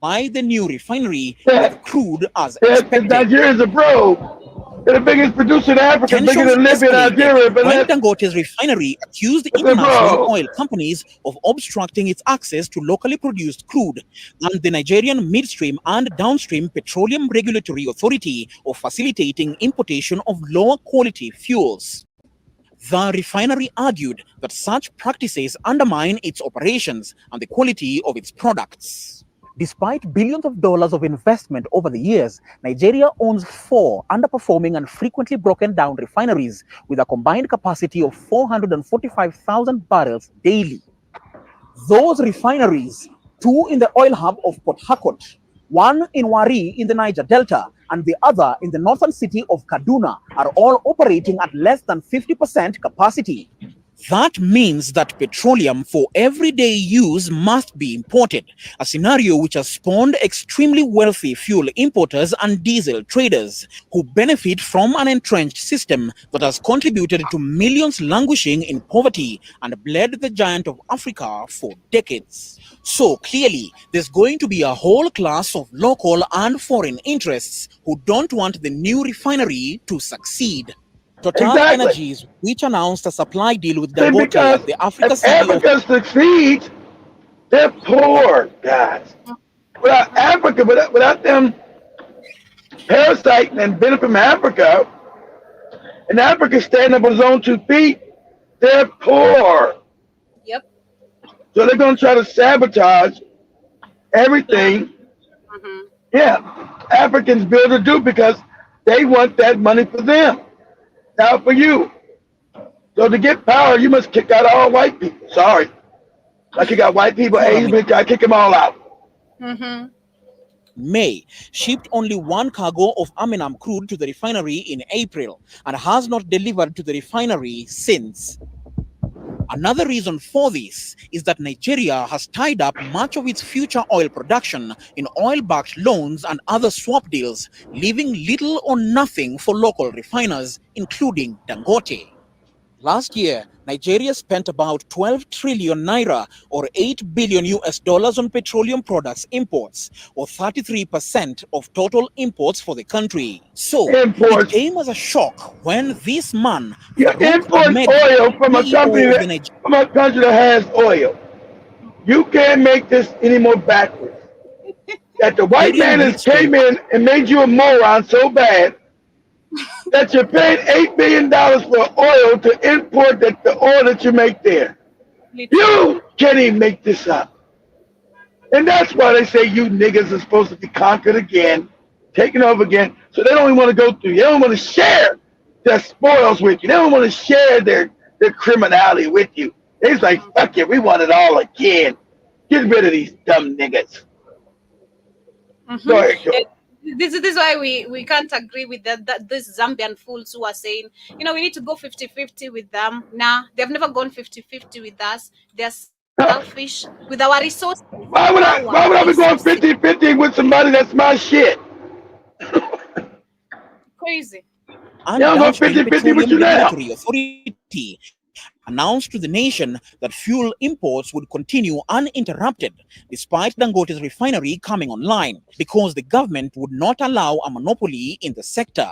the new refinery Yeah, with crude as yeah, because expected. Nigeria's a bro. They're the biggest producer in Africa, bigger Tensions than Libya and escalated Algeria, but when let's, Dangote's refinery accused it's a international bro. oil companies of obstructing its access to locally produced crude, and the Nigerian Midstream and Downstream Petroleum Regulatory Authority of facilitating importation of lower quality fuels. The refinery argued that such practices undermine its operations and the quality of its products. Despite billions of dollars of investment over the years, Nigeria owns 4 underperforming and frequently broken down refineries with a combined capacity of 445,000 barrels daily. Those refineries, 2 in the oil hub of Port Harcourt, 1 in Wari in the Niger Delta, and the other in the northern city of Kaduna, are all operating at less than 50% capacity. That means that petroleum for everyday use must be imported, a scenario which has spawned extremely wealthy fuel importers and diesel traders who benefit from an entrenched system that has contributed to millions languishing in poverty and bled the giant of Africa for decades. So clearly, there's going to be a whole class of local and foreign interests who don't want the new refinery to succeed. Total Exactly. Energies, which announced a supply deal with See, Dangote because at the Africa if City of Africa succeeds, they're poor, guys. Without Africa, without them parasiting and benefiting from Africa, and Africa standing up on its own 2 feet, they're poor. Yep. So they're going to try to sabotage everything. Yeah, Africans build or do because they want that money for them, not for you. So to get power, you must kick out all white people. Sorry. I kick out white people, Asian people, I kick them all out. May shipped only 1 cargo of Aminam crude to the refinery in April and has not delivered to the refinery since. Another reason for this is that Nigeria has tied up much of its future oil production in oil-backed loans and other swap deals, leaving little or nothing for local refiners, including Dangote. Last year, Nigeria spent about 12 trillion naira or $8 billion on petroleum products imports, or 33% of total imports for the country. So, it came as a shock when this man, You import oil from a company from a country that has oil. You can't make this any more backwards. That the white man has came in and made you a moron so bad that you're paying $8 billion for oil to import the oil that you make there. You can't even make this up. And that's why they say you niggas are supposed to be conquered again, taken over again, so they don't even want to go through. They don't want to share their spoils with you. They don't want to share their criminality with you. They're like, fuck it, we want it all again. Get rid of these dumb niggas. Go ahead, this is why we can't agree with that these Zambian fools who are saying, we need to go 50-50 with them. Nah, they've never gone 50-50 with us. They're selfish with our resources. Why would I be going 50-50 with somebody that's my shit? Crazy. And Yeah, I'm going downstream 50-50 with petroleum you now. regulatory authority announced to the nation that fuel imports would continue uninterrupted despite Dangote's refinery coming online, because the government would not allow a monopoly in the sector.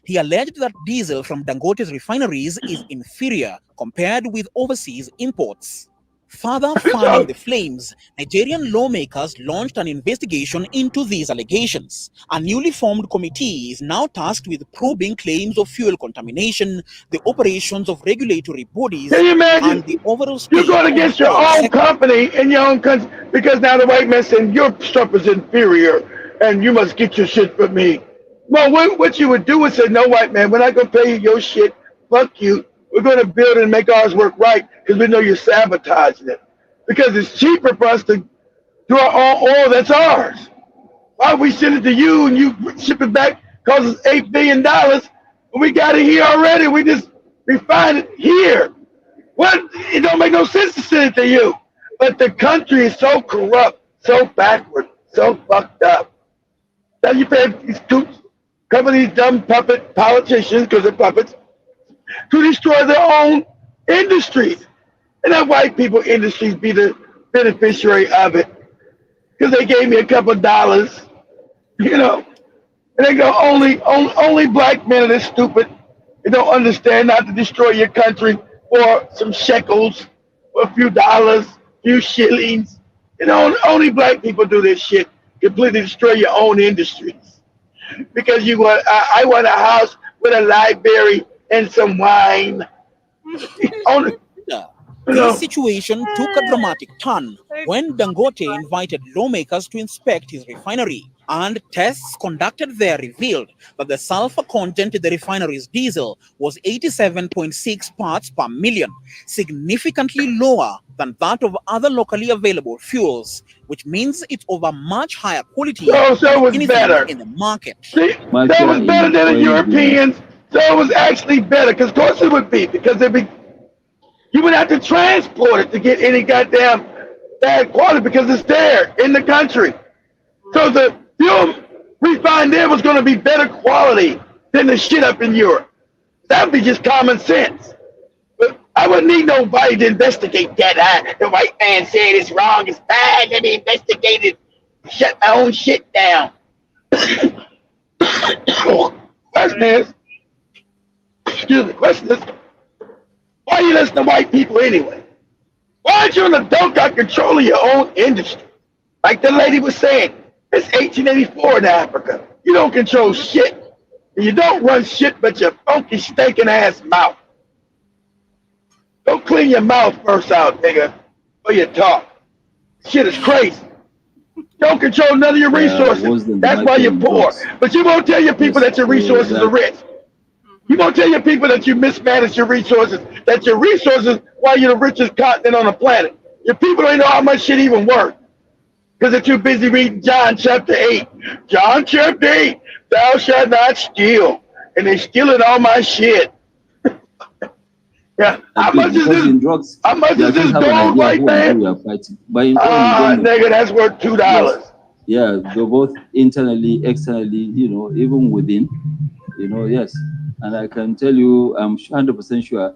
He alleged that diesel from Dangote's refineries is inferior compared with overseas imports. Further fanning the flames, Nigerian lawmakers launched an investigation into these allegations. A newly formed committee is now tasked with probing claims of fuel contamination, the operations of regulatory bodies, Can you imagine? and the overall state You're going against your own company in your own country because now the white man saying your stuff is inferior and you must get your shit from me. Well, what you would do is say, no, white man, we're not going to pay you your shit. Fuck you. We're going to build it and make ours work right because we know you're sabotaging it. Because it's cheaper for us to do our own oil that's ours. Why we send it to you and you ship it back, costs us $8 billion, and we got it here already. We just refine it here. What? It don't make no sense to send it to you. But the country is so corrupt, so backward, so fucked up. Now you pay these couple of these dumb puppet politicians, because they're puppets, to destroy their own industries. And that white people industries be the beneficiary of it. Because they gave me a couple of dollars, and they go, only black men are this stupid. They don't understand not to destroy your country for some shekels, for a few dollars, few shillings. Only black people do this shit. Completely destroy your own industries. Because I want a house with a library and some wine. This situation took a dramatic turn when Dangote invited lawmakers to inspect his refinery, and tests conducted there revealed that the sulfur content in the refinery's diesel was 87.6 parts per million, significantly lower than that of other locally available fuels, which means it's of a much higher quality so it than was anything better in the market. See, that was better than the Europeans. So it was actually better, because of course it would be, because you would have to transport it to get any goddamn bad quality because it's there in the country. So the fuel refined there was going to be better quality than the shit up in Europe. That would be just common sense. But I wouldn't need nobody to investigate that. The white man said it's wrong, it's bad, let me investigate it. Shut my own shit down. Question is, why are you listening to white people anyway? Why aren't you an adult got control of your own industry? Like the lady was saying, it's 1884 in Africa. You don't control shit. And you don't run shit but your funky, stinking ass mouth. Go clean your mouth first out, nigga, before you talk. Shit is crazy. Don't control none of your resources. That's why you're poor. But you won't tell your people that your resources are rich. You won't tell your people that you mismanage your resources, that your resources, why you're the richest continent on the planet. Your people don't know how much shit even worth. Because they're too busy reading John chapter 8. John chapter 8, thou shalt not steal. And they're stealing all my shit. Yeah. How much is this? How much is this gold, white man? Nigga, that's worth $2. Yes. Yeah, they're both internally, externally, even within, yes. And I can tell you, I'm 100% sure,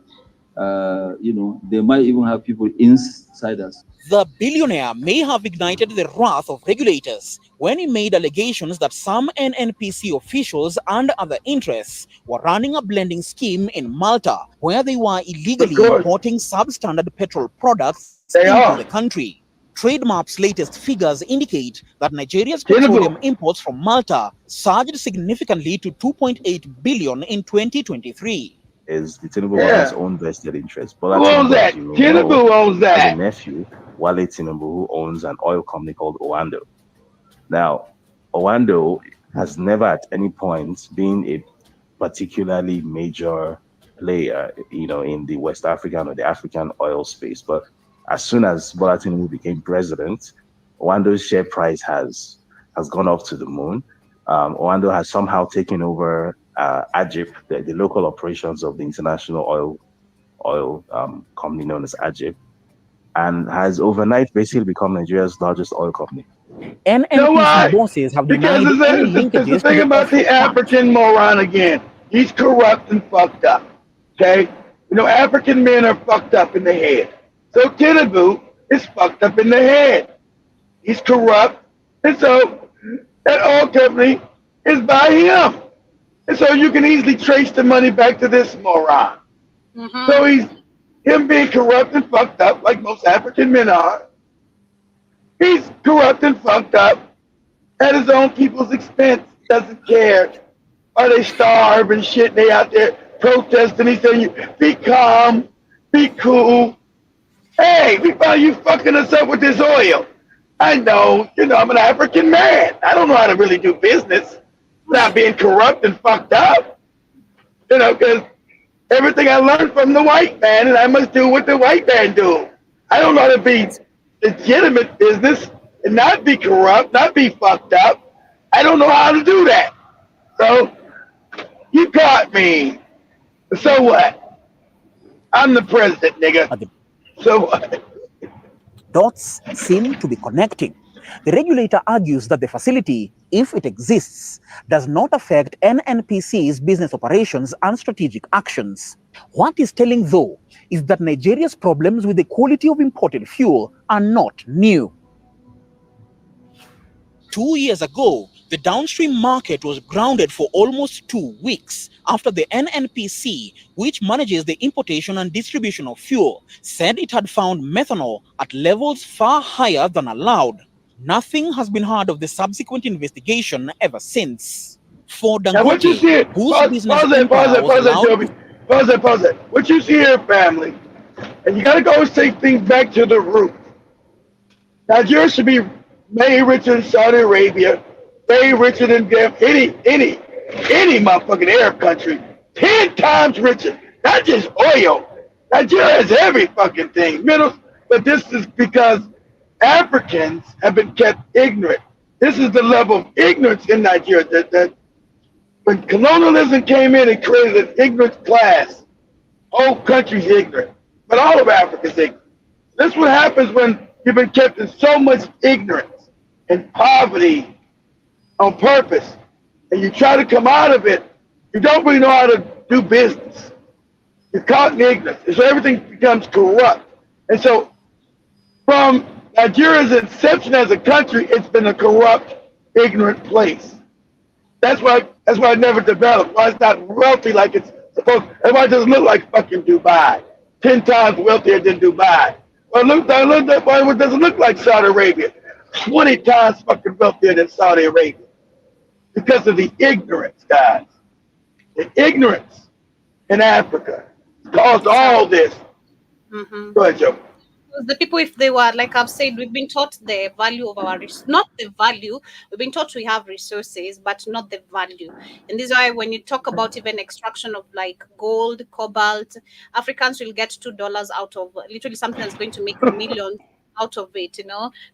they might even have people inside us. The billionaire may have ignited the wrath of regulators when he made allegations that some NNPC officials and other interests were running a blending scheme in Malta, where they were illegally importing substandard petrol products into the country. Trademark's latest figures indicate that Nigeria's petroleum imports from Malta surged significantly to 2.8 billion in 2023. Is the Tinubu government's own vested interest. Who owns that? Tinubu owns that. Has a nephew, Wale Tinubu, who owns an oil company called Owando. Now, Owando has never at any point been a particularly major player, in the West African or the African oil space. But as soon as Bola Tinubu became president, Owando's share price has gone up to the moon. Rwanda has somehow taken over AGIP, the local operations of the international oil company known as AGIP, and has overnight basically become Nigeria's largest oil company. You know NNPC why? bosses have Because denied any it's the linkages to thing the about the offshore plant. African moron again. He's corrupt and fucked up. Okay? You know, African men are fucked up in the head. So Tinubu is fucked up in the head. He's corrupt. And so that oil company is by him. And so you can easily trace the money back to this moron. Mm-hmm. So him being corrupt and fucked up, like most African men are. He's corrupt and fucked up at his own people's expense. Doesn't care. Are they starved and shit? They out there protesting. He's saying, be calm, be cool. Hey, we found you fucking us up with this oil. I know, I'm an African man. I don't know how to really do business without being corrupt and fucked up. Because everything I learned from the white man, and I must do what the white man do. I don't know how to be legitimate business and not be corrupt, not be fucked up. I don't know how to do that. So, you caught me. So what? I'm the president, nigga. So what? Dots seem to be connecting. The regulator argues that the facility, if it exists, does not affect NNPC's business operations and strategic actions. What is telling, though, is that Nigeria's problems with the quality of imported fuel are not new. 2 years ago, the downstream market was grounded for almost 2 weeks after the NNPC, which manages the importation and distribution of fuel, said it had found methanol at levels far higher than allowed. Nothing has been heard of the subsequent investigation ever since. For Now what you Dangote, see here, whose business pause it, Joby. Pause it. What you see here, family, and you gotta go and take things back to the root. Nigeria should be way richer than Saudi Arabia, way richer than any motherfucking Arab country, 10 times richer. Not just oil. Nigeria has every fucking thing. But this is because Africans have been kept ignorant. This is the level of ignorance in Nigeria that when colonialism came in and created an ignorant class, whole country's ignorant, but all of Africa's ignorant. This is what happens when you've been kept in so much ignorance and poverty on purpose, and you try to come out of it, you don't really know how to do business. You're caught in ignorance, and so everything becomes corrupt. And so from Nigeria's inception as a country, it's been a corrupt, ignorant place. That's why it never developed. Why it's not wealthy like it's supposed. That's why it doesn't look like fucking Dubai. 10 times wealthier than Dubai. Well, that's why it doesn't look like Saudi Arabia. 20 times fucking wealthier than Saudi Arabia. Because of the ignorance, guys. The ignorance in Africa caused all this. Mm-hmm. Go ahead, Joe. The people, if they were, like I've said, we've been taught the value of our, not the value, we've been taught we have resources, but not the value. And this is why when you talk about even extraction of like gold, cobalt, Africans will get $2 out of literally something that's going to make millions out of it,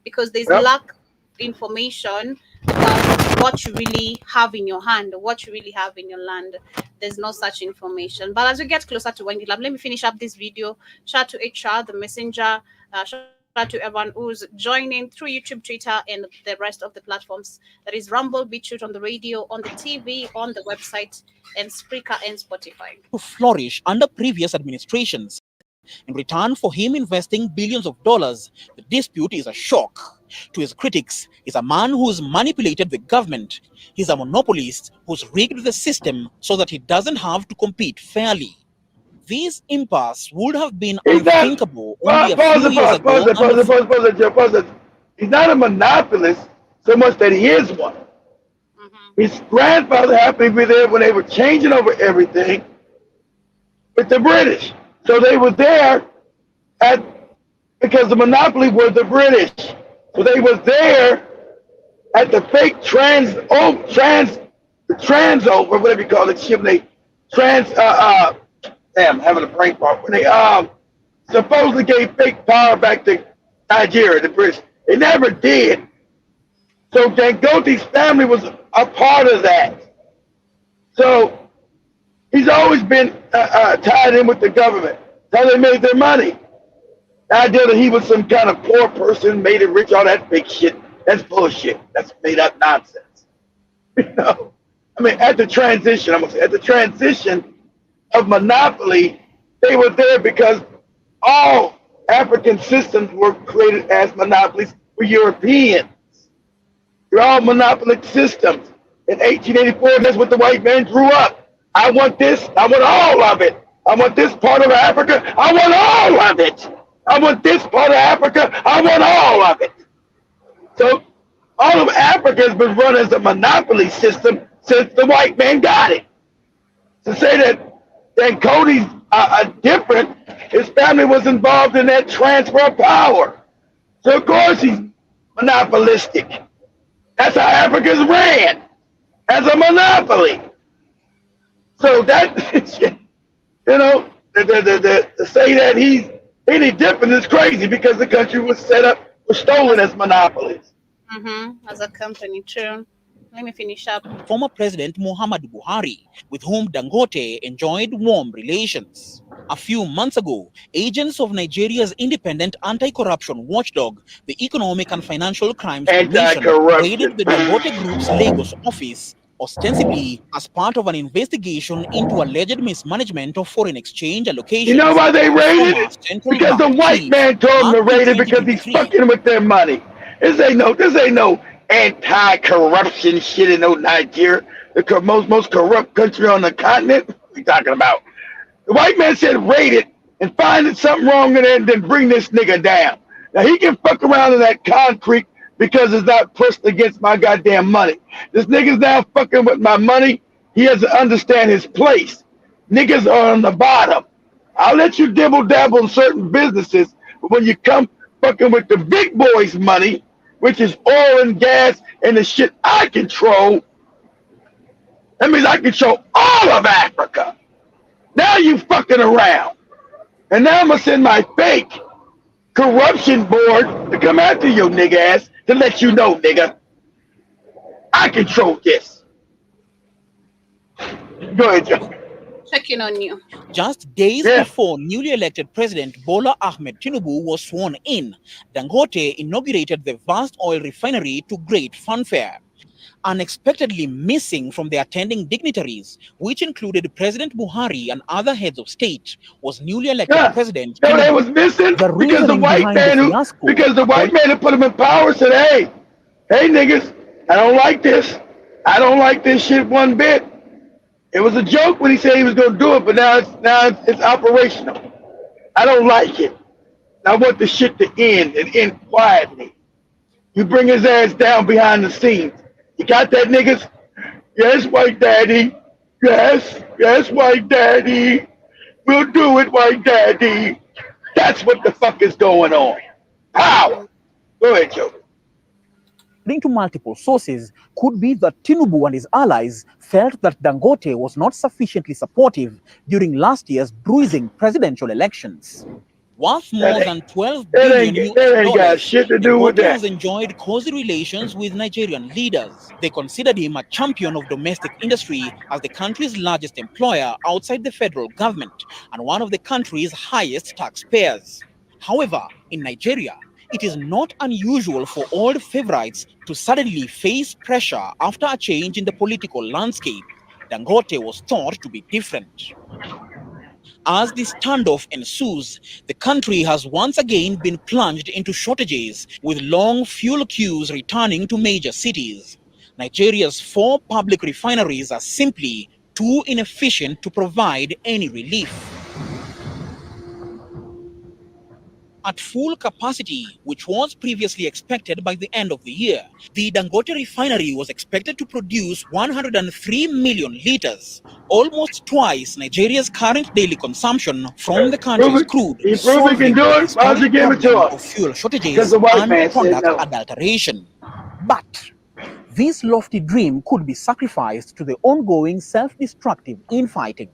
because there's lack of information about what you really have in your hand, what you really have in your land. There's no such information. But as we get closer to Wendy Lab, let me finish up this video. Shout to HR, the messenger. Shout out to everyone who's joining through YouTube, Twitter, and the rest of the platforms. That is Rumble, BitChute on the radio, on the TV, on the website, and Spreaker and Spotify. To flourish under previous administrations. In return for him investing billions of dollars, the dispute is a shock. To his critics, he's a man who's manipulated the government. He's a monopolist who's rigged the system so that he doesn't have to compete fairly. This impasse would have been unthinkable only a few years ago. Pause it. He's not a monopolist so much that he is one. Mm-hmm. His grandfather happened to be there when they were changing over everything with the British. So they were there because the monopoly was the British. So they was there at the fake transover, whatever you call it, ship. They I'm having a brain fart. When they supposedly gave fake power back to Nigeria, the British. They never did. So Dangote's family was a part of that. So he's always been tied in with the government. That's how they made their money. The idea that he was some kind of poor person, made it rich, all that fake shit, that's bullshit. That's made up nonsense. You know? I mean, at the transition of monopoly, they were there because all African systems were created as monopolies for Europeans. They're all monopolistic systems. In 1884, that's what the white man drew up. I want this, I want all of it. I want this part of Africa, I want all of it. I want this part of Africa, I want all of it. So all of Africa has been run as a monopoly system since the white man got it. To say that Cody's different, his family was involved in that transfer of power. So of course he's monopolistic. That's how Africa's ran, as a monopoly. So that, you know, to say that he's any different is crazy because the country was set up, was stolen as monopolies. As a company, true. Let me finish up. Former President Muhammadu Buhari, with whom Dangote enjoyed warm relations. A few months ago, agents of Nigeria's independent anti-corruption watchdog, the Economic and Financial Crimes Commission, raided the Dangote Group's Lagos office, ostensibly as part of an investigation into alleged mismanagement of foreign exchange allocations. You know why they raided it? Because the white man told them to raid it because he's fucking with their money. This ain't no anti-corruption shit in no Nigeria, the most corrupt country on the continent. What are you talking about? The white man said raid it and find something wrong in it and then bring this nigga down. Now he can fuck around in that concrete because it's not pushed against my goddamn money. This nigga's now fucking with my money. He has to understand his place. Niggas are on the bottom. I'll let you dibble dabble in certain businesses, but when you come fucking with the big boys' money, which is oil and gas and the shit I control, that means I control all of Africa. Now you fucking around. And now I'm gonna send my fake corruption board to come after your nigga ass to let you know, nigga, I control this. Go ahead, Joe. Checking on you. Just days before newly elected President Bola Ahmed Tinubu was sworn in, Dangote inaugurated the vast oil refinery to great fanfare. Unexpectedly missing from the attending dignitaries, which included President Buhari and other heads of state, was newly elected President Tinubu. They was missing because the white man who put him in power said, hey niggas, I don't like this. I don't like this shit one bit. It was a joke when he said he was going to do it, but now it's operational. I don't like it. I want the shit to end and end quietly. You bring his ass down behind the scenes. You got that, niggas? Yes, white daddy. Yes, white daddy. We'll do it, white daddy. That's what the fuck is going on. Power. Go ahead, Joe. According to multiple sources, could be that Tinubu and his allies felt that Dangote was not sufficiently supportive during last year's bruising presidential elections. Worth more than $12 billion Dangote has enjoyed cozy relations with Nigerian leaders. They considered him a champion of domestic industry as the country's largest employer outside the federal government and one of the country's highest taxpayers. However, in Nigeria, it is not unusual for old favorites to suddenly face pressure after a change in the political landscape. Dangote was thought to be different. As this standoff ensues, the country has once again been plunged into shortages, with long fuel queues returning to major cities. Nigeria's 4 public refineries are simply too inefficient to provide any relief. At full capacity, which was previously expected by the end of the year, the Dangote refinery was expected to produce 103 million liters, almost twice Nigeria's current daily consumption from the country's crude, solving the historic problem of fuel shortages and product adulteration. But this lofty dream could be sacrificed to the ongoing self-destructive infighting,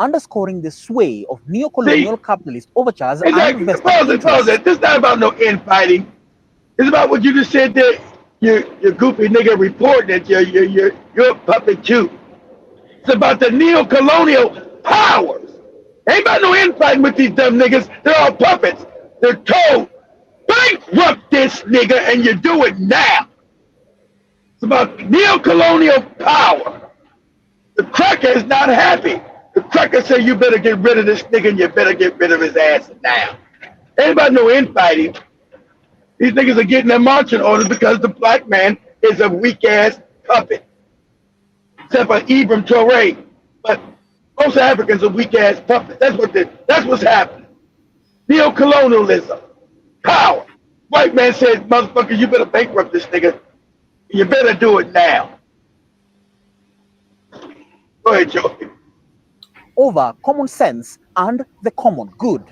underscoring the sway of neo-colonial capitalist overtures and Pause it. This is not about no infighting. It's about what you just said there. you goofy nigga reporting it. You're a puppet too. It's about the neo-colonial powers. Ain't about no infighting with these dumb niggas. They're all puppets. They're told, bankrupt this nigga, and you do it now. It's about neo-colonial power. The cracker is not happy. The cracker said, you better get rid of this nigga, and you better get rid of his ass now. Ain't about no infighting. These niggas are getting their marching orders because the black man is a weak-ass puppet. Except for Ibram Toure. But most Africans are weak-ass puppets. That's what's happening. Neo-colonialism. Power. White man says, motherfucker, you better bankrupt this nigga. You better do it now. Go ahead, Joey. Over common sense and the common good.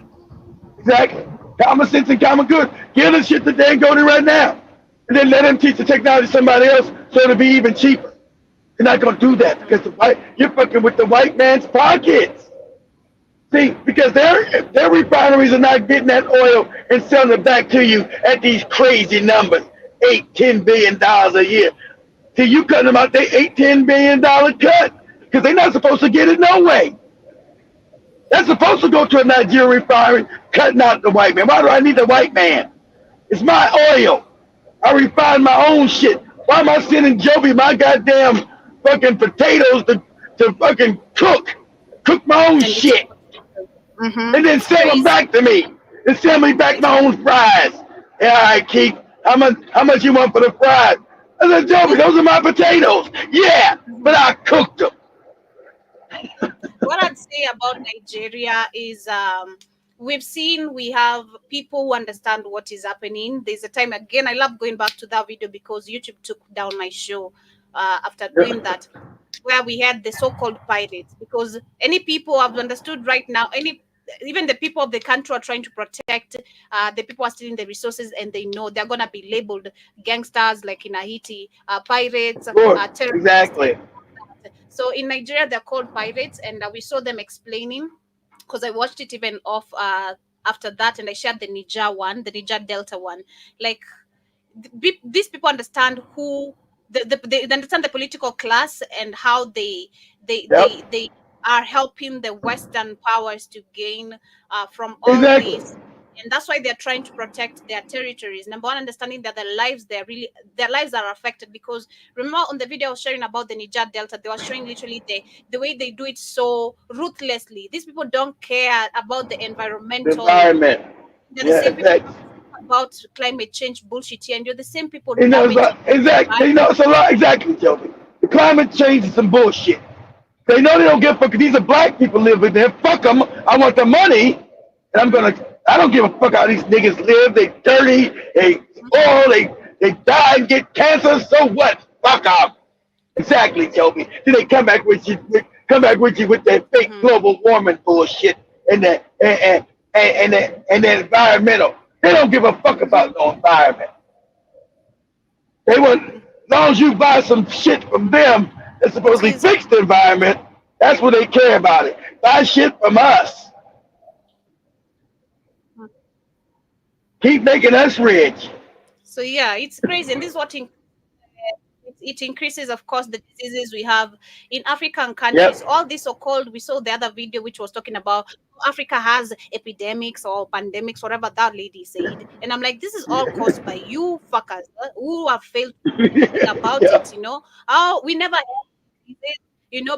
Exactly. Common sense and common good. Give this shit to Dan Goldie right now. And then let him teach the technology to somebody else so it'll be even cheaper. You're not going to do that because you're fucking with the white man's pockets. See, because their refineries are not getting that oil and selling it back to you at these crazy numbers, $8-10 billion a year. See, you cutting them out, they $8-10 billion cut because they're not supposed to get it no way. They're supposed to go to a Nigerian refinery, cutting out the white man. Why do I need the white man? It's my oil. I refine my own shit. Why am I sending Joby my goddamn fucking potatoes to fucking cook my own shit, and then sell them back to me, and sell me back my own fries? Yeah, all right, Keith, how much you want for the fries? I said, Joby, those are my potatoes. Yeah, but I cooked them. What I'd say about Nigeria is we have people who understand what is happening. There's a time, again, I love going back to that video because YouTube took down my show after doing that, where we had the so-called pirates, because any people have understood right now, even the people of the country are trying to protect the people who are stealing the resources, and they know they're going to be labeled gangsters like in Haiti, pirates, terrorists. Exactly. So in Nigeria, they're called pirates, and we saw them explaining, because I watched it even off after that, and I shared the Niger Delta one. Like, these people understand who they understand the political class and how they are helping the Western powers to gain from all this. And that's why they're trying to protect their territories. Number one, understanding that their lives are affected. Because remember on the video I was sharing about the Niger Delta, they were showing literally the way they do it so ruthlessly. These people don't care about the environment. They're the same people about climate change bullshit here, and you're the same people. Exactly. It's a lot. Exactly, Joby. The climate change is some bullshit. They know they don't give a fuck. These are black people living there. Fuck them. I want the money, and I don't give a fuck how these niggas live. They dirty, they spoil, they die and get cancer. So what? Fuck them. Exactly, Joby. Then they come back with you with that fake global warming bullshit and the environmental. They don't give a fuck about no environment. They want, as long as you buy some shit from them that's supposedly fix the environment, that's what they care about it. Buy shit from us. Keep making us rich. So yeah, it's crazy, and this is what it increases, of course, the diseases we have in African countries. All this so-called, we saw the other video which was talking about Africa has epidemics or pandemics, whatever that lady said. And I'm like, this is all caused by you fuckers who have failed to think about it, you know. We never had diseases.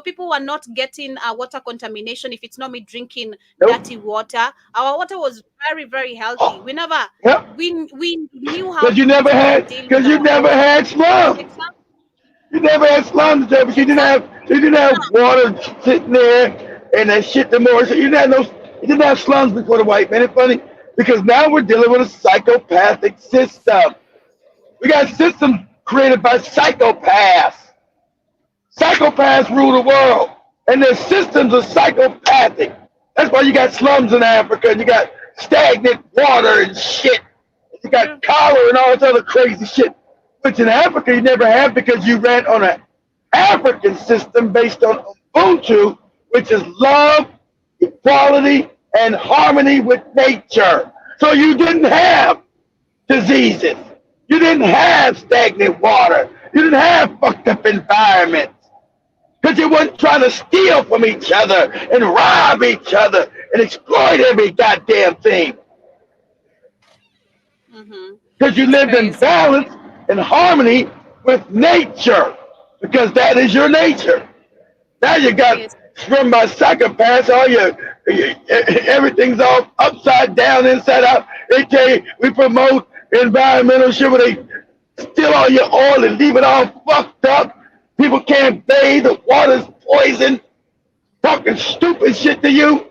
People were not getting water contamination. If it's not me drinking dirty water, our water was very, very healthy. We never, we knew how. Because you never had slums. You never had slums, because you didn't have water sitting there and that shit. So you didn't have slums before the white man. It's funny because now we're dealing with a psychopathic system. We got systems created by psychopaths. Psychopaths rule the world, and their systems are psychopathic. That's why you got slums in Africa, and you got stagnant water and shit. You got cholera and all this other crazy shit. Which in Africa you never have, because you ran on an African system based on Ubuntu, which is love, equality, and harmony with nature. So you didn't have diseases. You didn't have stagnant water. You didn't have fucked up environments. Because you wasn't trying to steal from each other and rob each other and exploit every goddamn thing. Because you It's lived in crazy. balance and harmony with nature. Because that is your nature. Now you got Yes. run by psychopaths, everything's all upside down, inside out. They tell you we promote environmental shit where they steal all your oil and leave it all fucked up. People can't bathe, the water's poison, talking stupid shit to you.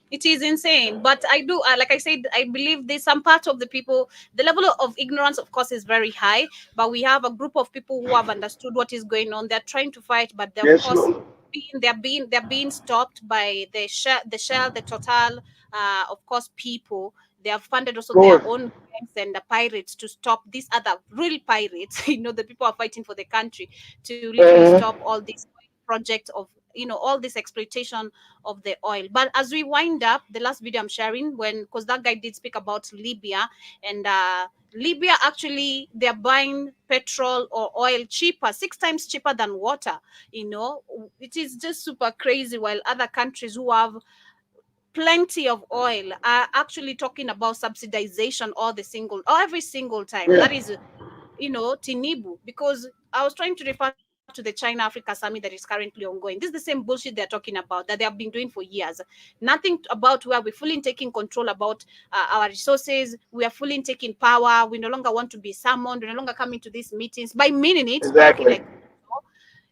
It is insane, but I do, like I said, I believe there's some part of the people, the level of ignorance, of course, is very high, but we have a group of people who have understood what is going on. They're trying to fight, but they're, of Yes, course, Lord. they're being stopped by the Shell, the Total, of course, people. They have funded also Of their course. own gangs and the pirates to stop these other real pirates. The people are fighting for the country to literally stop all this project of all this exploitation of the oil. But as we wind up, the last video I'm sharing, because that guy did speak about Libya, and Libya, actually, they're buying petrol or oil cheaper, 6 times cheaper than water. It is just super crazy, while other countries who have plenty of oil are actually talking about subsidization every single time. Yeah. That is Tinibu, because I was trying to refer to the China Africa Summit that is currently ongoing. This is the same bullshit they're talking about that they have been doing for years. Nothing about where we're fully taking control about our resources. We are fully taking power. We no longer want to be summoned. We no longer come into these meetings by meaning it. Exactly.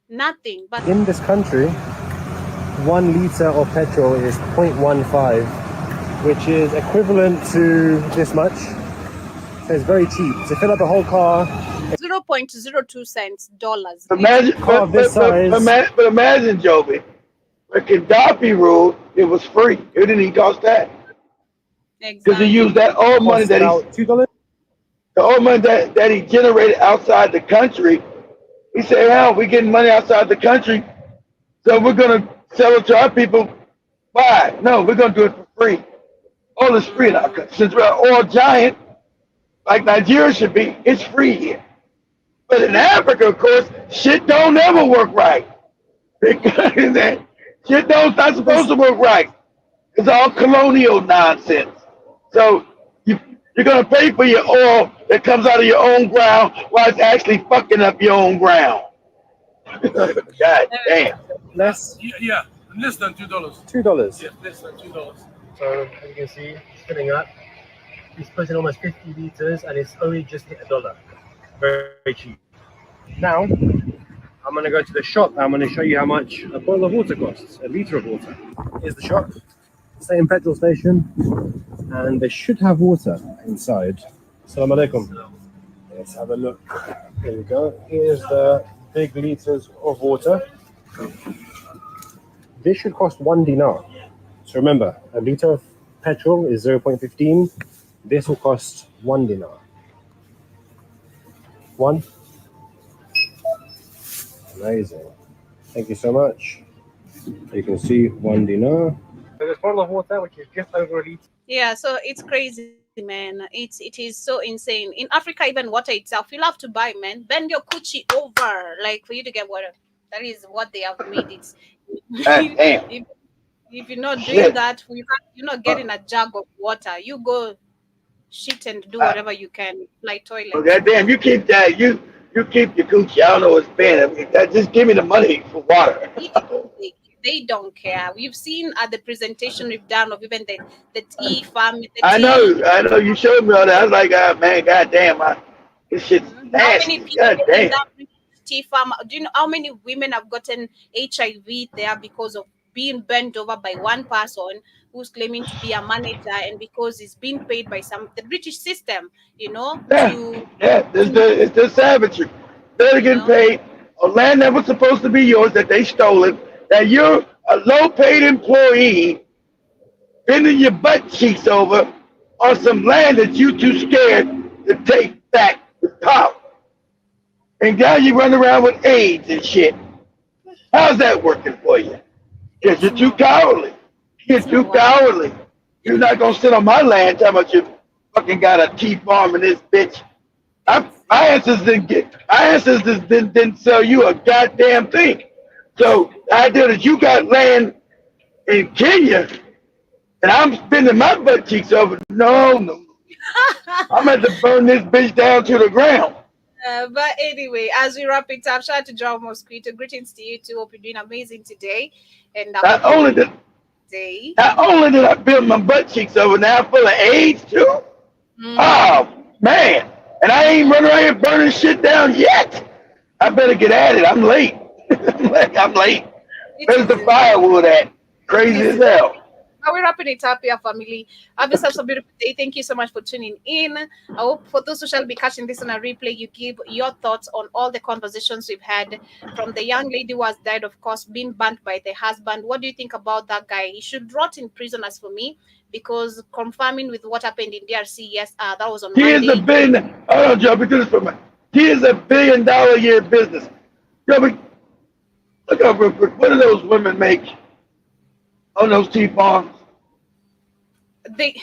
Nothing. But in this country, 1 liter of petrol is 0.15, which is equivalent to this much. So it's very cheap. To fill up a whole car, 0.02 cents dollars. Imagine, car of this size. but imagine, Joby, when Gaddafi ruled, it was free. It didn't even cost that. Because he used that old money costs that about $2. the old money that he generated outside the country. He said, "Well, we're getting money outside the country, so we're gonna sell it to our people. Why? No, we're gonna do it for free. All is free in our country. Since we're an oil giant, like Nigeria should be, it's free here. But in Africa, of course, shit don't ever work right. Because shit not supposed to work right. It's all colonial nonsense. So you're going to pay for your oil that comes out of your own ground while it's actually fucking up your own ground. God damn. Less? Yeah, less than $2. $2. Yeah, less than $2. So as you can see, it's filling up. He's putting almost 50 liters and it's only just hit $1. Very, very cheap. Now, I'm going to go to the shop. I'm going to show you how much a bottle of water costs, a liter of water. Here's the shop, same petrol station, and they should have water inside. Assalamu alaikum. Let's have a look. Here we go. Here's the big liters of water. This should cost 1 dinar. So remember, a liter of petrol is 0.15. This will cost 1 dinar. 1. Amazing. Thank you so much. You can see 1 dinar. So this bottle of water, which is just over a liter. Yeah, so it's crazy, man. It is so insane. In Africa, even water itself, you'll have to buy, man. Bend your coochie over, like, for you to get water. That is what they have made it. If you're not doing that, you're not getting a jug of water. You go shit and do whatever you can, like toilet. Oh, goddamn, you keep that. You keep your coochie. I don't know what's paying. I mean, just give me the money for water. They don't care. We've seen at the presentation we've done of even the tea farm. I know. You showed me all that. I was like, man, goddamn, this shit's nasty. How many people goddamn. in that tea farm? Do you know how many women have gotten HIV there because of being bent over by one person who's claiming to be a manager, and because he's being paid by the British system, It's the savagery. They're getting paid on land that was supposed to be yours that they stole it. That you're a low-paid employee bending your butt cheeks over on some land that you too scared to take back the power. And now you run around with AIDS and shit. How's that working for you? Because you're too cowardly. You're too cowardly. You're not going to sit on my land talking about you fucking got a tea farm in this bitch. My ancestors didn't sell you a goddamn thing. So the idea that you got land in Kenya and I'm spending my butt cheeks over, no. I'm going to burn this bitch down to the ground. But anyway, as we wrap it up, shout out to John Mosquito. Greetings to you too. Hope you're doing amazing today. And not only did I build my butt cheeks over, now I'm full of AIDS too. Oh man, and I ain't running around here burning shit down yet. I better get at it. I'm late. I'm late. Where's the firewood at? Crazy as hell. Now we're wrapping it up here, family. Have yourselves a beautiful day. Thank you so much for tuning in. I hope for those who shall be catching this on a replay, you give your thoughts on all the conversations we've had, from the young lady who has died, of course, being burnt by the husband. What do you think about that guy? He should rot in prison, as for me, because confirming with what happened in DRC, yes, that was on Monday. He is a billion. Hold on, Joe. Do this for me. He is $1 billion a year business. Joe, look up real quick. What do those women make on those tea farms? They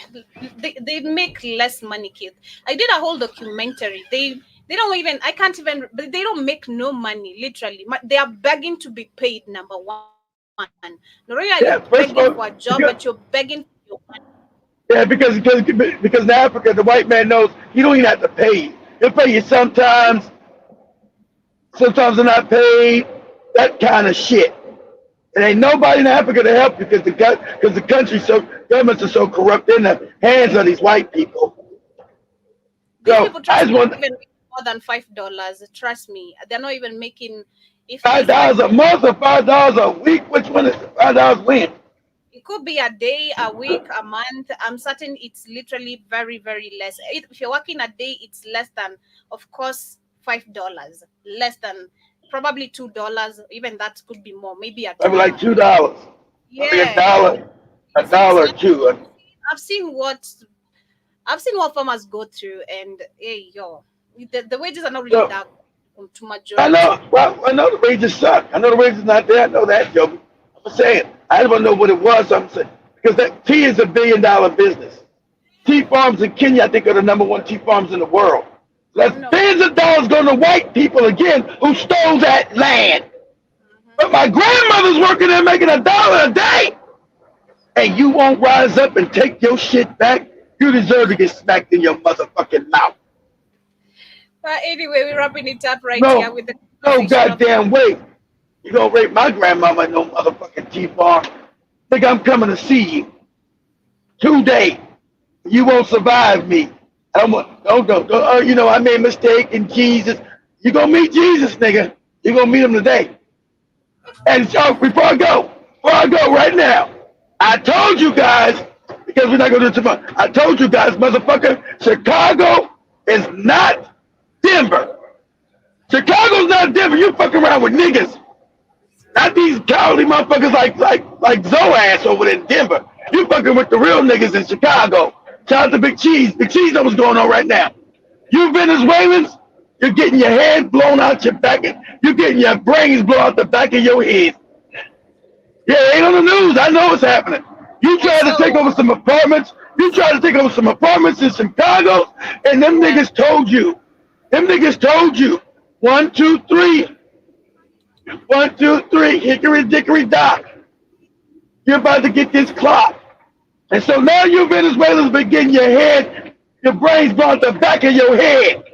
make less money, kid. I did a whole documentary. They don't even, I can't even, they don't make no money, literally. They are begging to be paid, number one. Not only are you begging for a job, but you're begging for your money. Yeah, because in Africa, the white man knows you don't even have to pay. He'll pay you sometimes they're not paid, that kind of shit. And ain't nobody in Africa to help you because the governments are so corrupt in the hands of these white people. These people trust me, even make more than $5. Trust me, they're not even making $5 a month or $5 a week. Which one is $5 when? It could be a day, a week, a month. I'm certain it's literally very, very less. If you're working a day, it's less than, of course, $5. Less than. Probably $2, even that could be more, maybe $2. Like $2. Yeah, maybe a dollar or two. I've seen what farmers go through, and the wages are not really that too much. I know the wages suck. I know the wages not there. I know that, Joe. I'm saying I don't know what it was. I'm saying because that tea is $1 billion business. Tea farms in Kenya, I think, are the #1 tea farms in the world. That's billions of dollars going to white people again who stole that land. But my grandmother's working there making $1 a day. And you won't rise up and take your shit back. You deserve to get smacked in your motherfucking mouth. But anyway, we're wrapping it up here with the no goddamn way. You gonna rape my grandmama in no motherfucking tea farm. Think I'm coming to see you today. You won't survive me. Don't, I made a mistake in Jesus. You're going to meet Jesus, nigga. You're going to meet him today. And so before I go right now, I told you guys, because we're not going to do it tomorrow, I told you guys, motherfucker, Chicago is not Denver. Chicago's not Denver. You fucking around with niggas. Not these cowardly motherfuckers like Zoe over in Denver. You fucking with the real niggas in Chicago. Shout out to Big Cheese. Big Cheese knows what's going on right now. You Venezuelans, you're getting your head blown out your back. You're getting your brains blown out the back of your head. Yeah, it ain't on the news. I know what's happening. You tried to take over some apartments. You tried to take over some apartments in Chicago, and them niggas told you. 1, 2, 3. 1, 2, 3. Hickory dickory dock. You're about to get this clock. And so now you Venezuelans been getting your brains blown out the back of your head.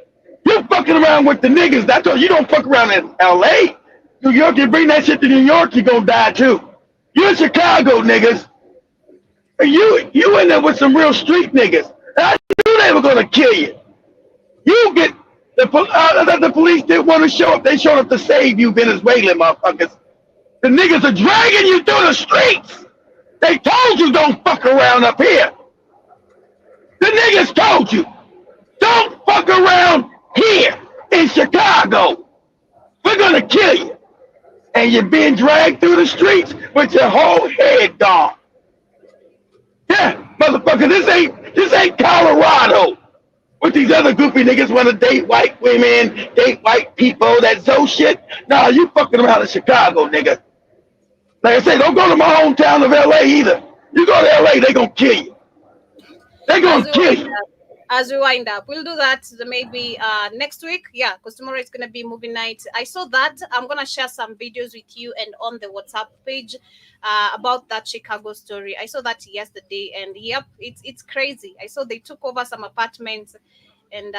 You're fucking around with the niggas. That's all. You don't fuck around in L.A. New York, you bring that shit to New York, you're going to die too. You're in Chicago, niggas. And you in there with some real street niggas. I knew they were going to kill you. You get, the police didn't want to show up. They showed up to save you Venezuelan motherfuckers. The niggas are dragging you through the streets. They told you don't fuck around up here. The niggas told you, don't fuck around here in Chicago. We're gonna kill you. And you're being dragged through the streets with your whole head gone. Yeah, motherfucker, this ain't Colorado. With these other goofy niggas want to date white women, date white people, that Zoe shit. Nah, you fucking around in Chicago, nigga. Like I say, don't go to my hometown of L.A. either. You go to L.A., they gonna kill you. They gonna kill you. as we wind up. We'll do that maybe next week. Yeah, because tomorrow is going to be movie night. I saw that. I'm going to share some videos with you and on the WhatsApp page about that Chicago story. I saw that yesterday, and yep, it's crazy. I saw they took over some apartments, and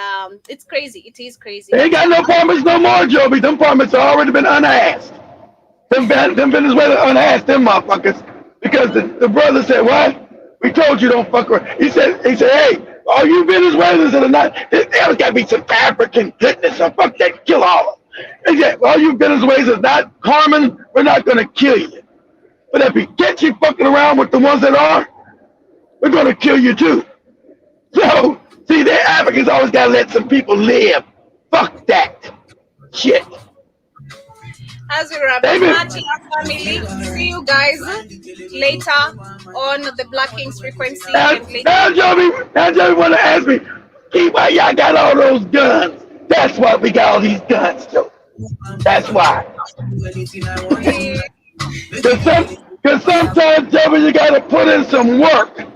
it's crazy. It is crazy. They ain't got no apartments no more, Joby. Them apartments have already been unasked. Them Venezuela unasked them motherfuckers because the brother said, "What? We told you don't fuck around." He said, "Hey, all you Venezuelans that are not, there's got to be some African goodness. So fuck that, kill all of them." He said, "All you Venezuelans not harming, we're not gonna kill you. But if we get you fucking around with the ones that are, we're gonna kill you too." So, see, the Africans always gotta let some people live. Fuck that shit. As we wrap up, much love, family. See you guys later on the Black Kings frequency. Now Joby want to ask me, why y'all got all those guns? That's why we got all these guns, Joby. That's why. Because sometimes, Joby, you got to put in some work.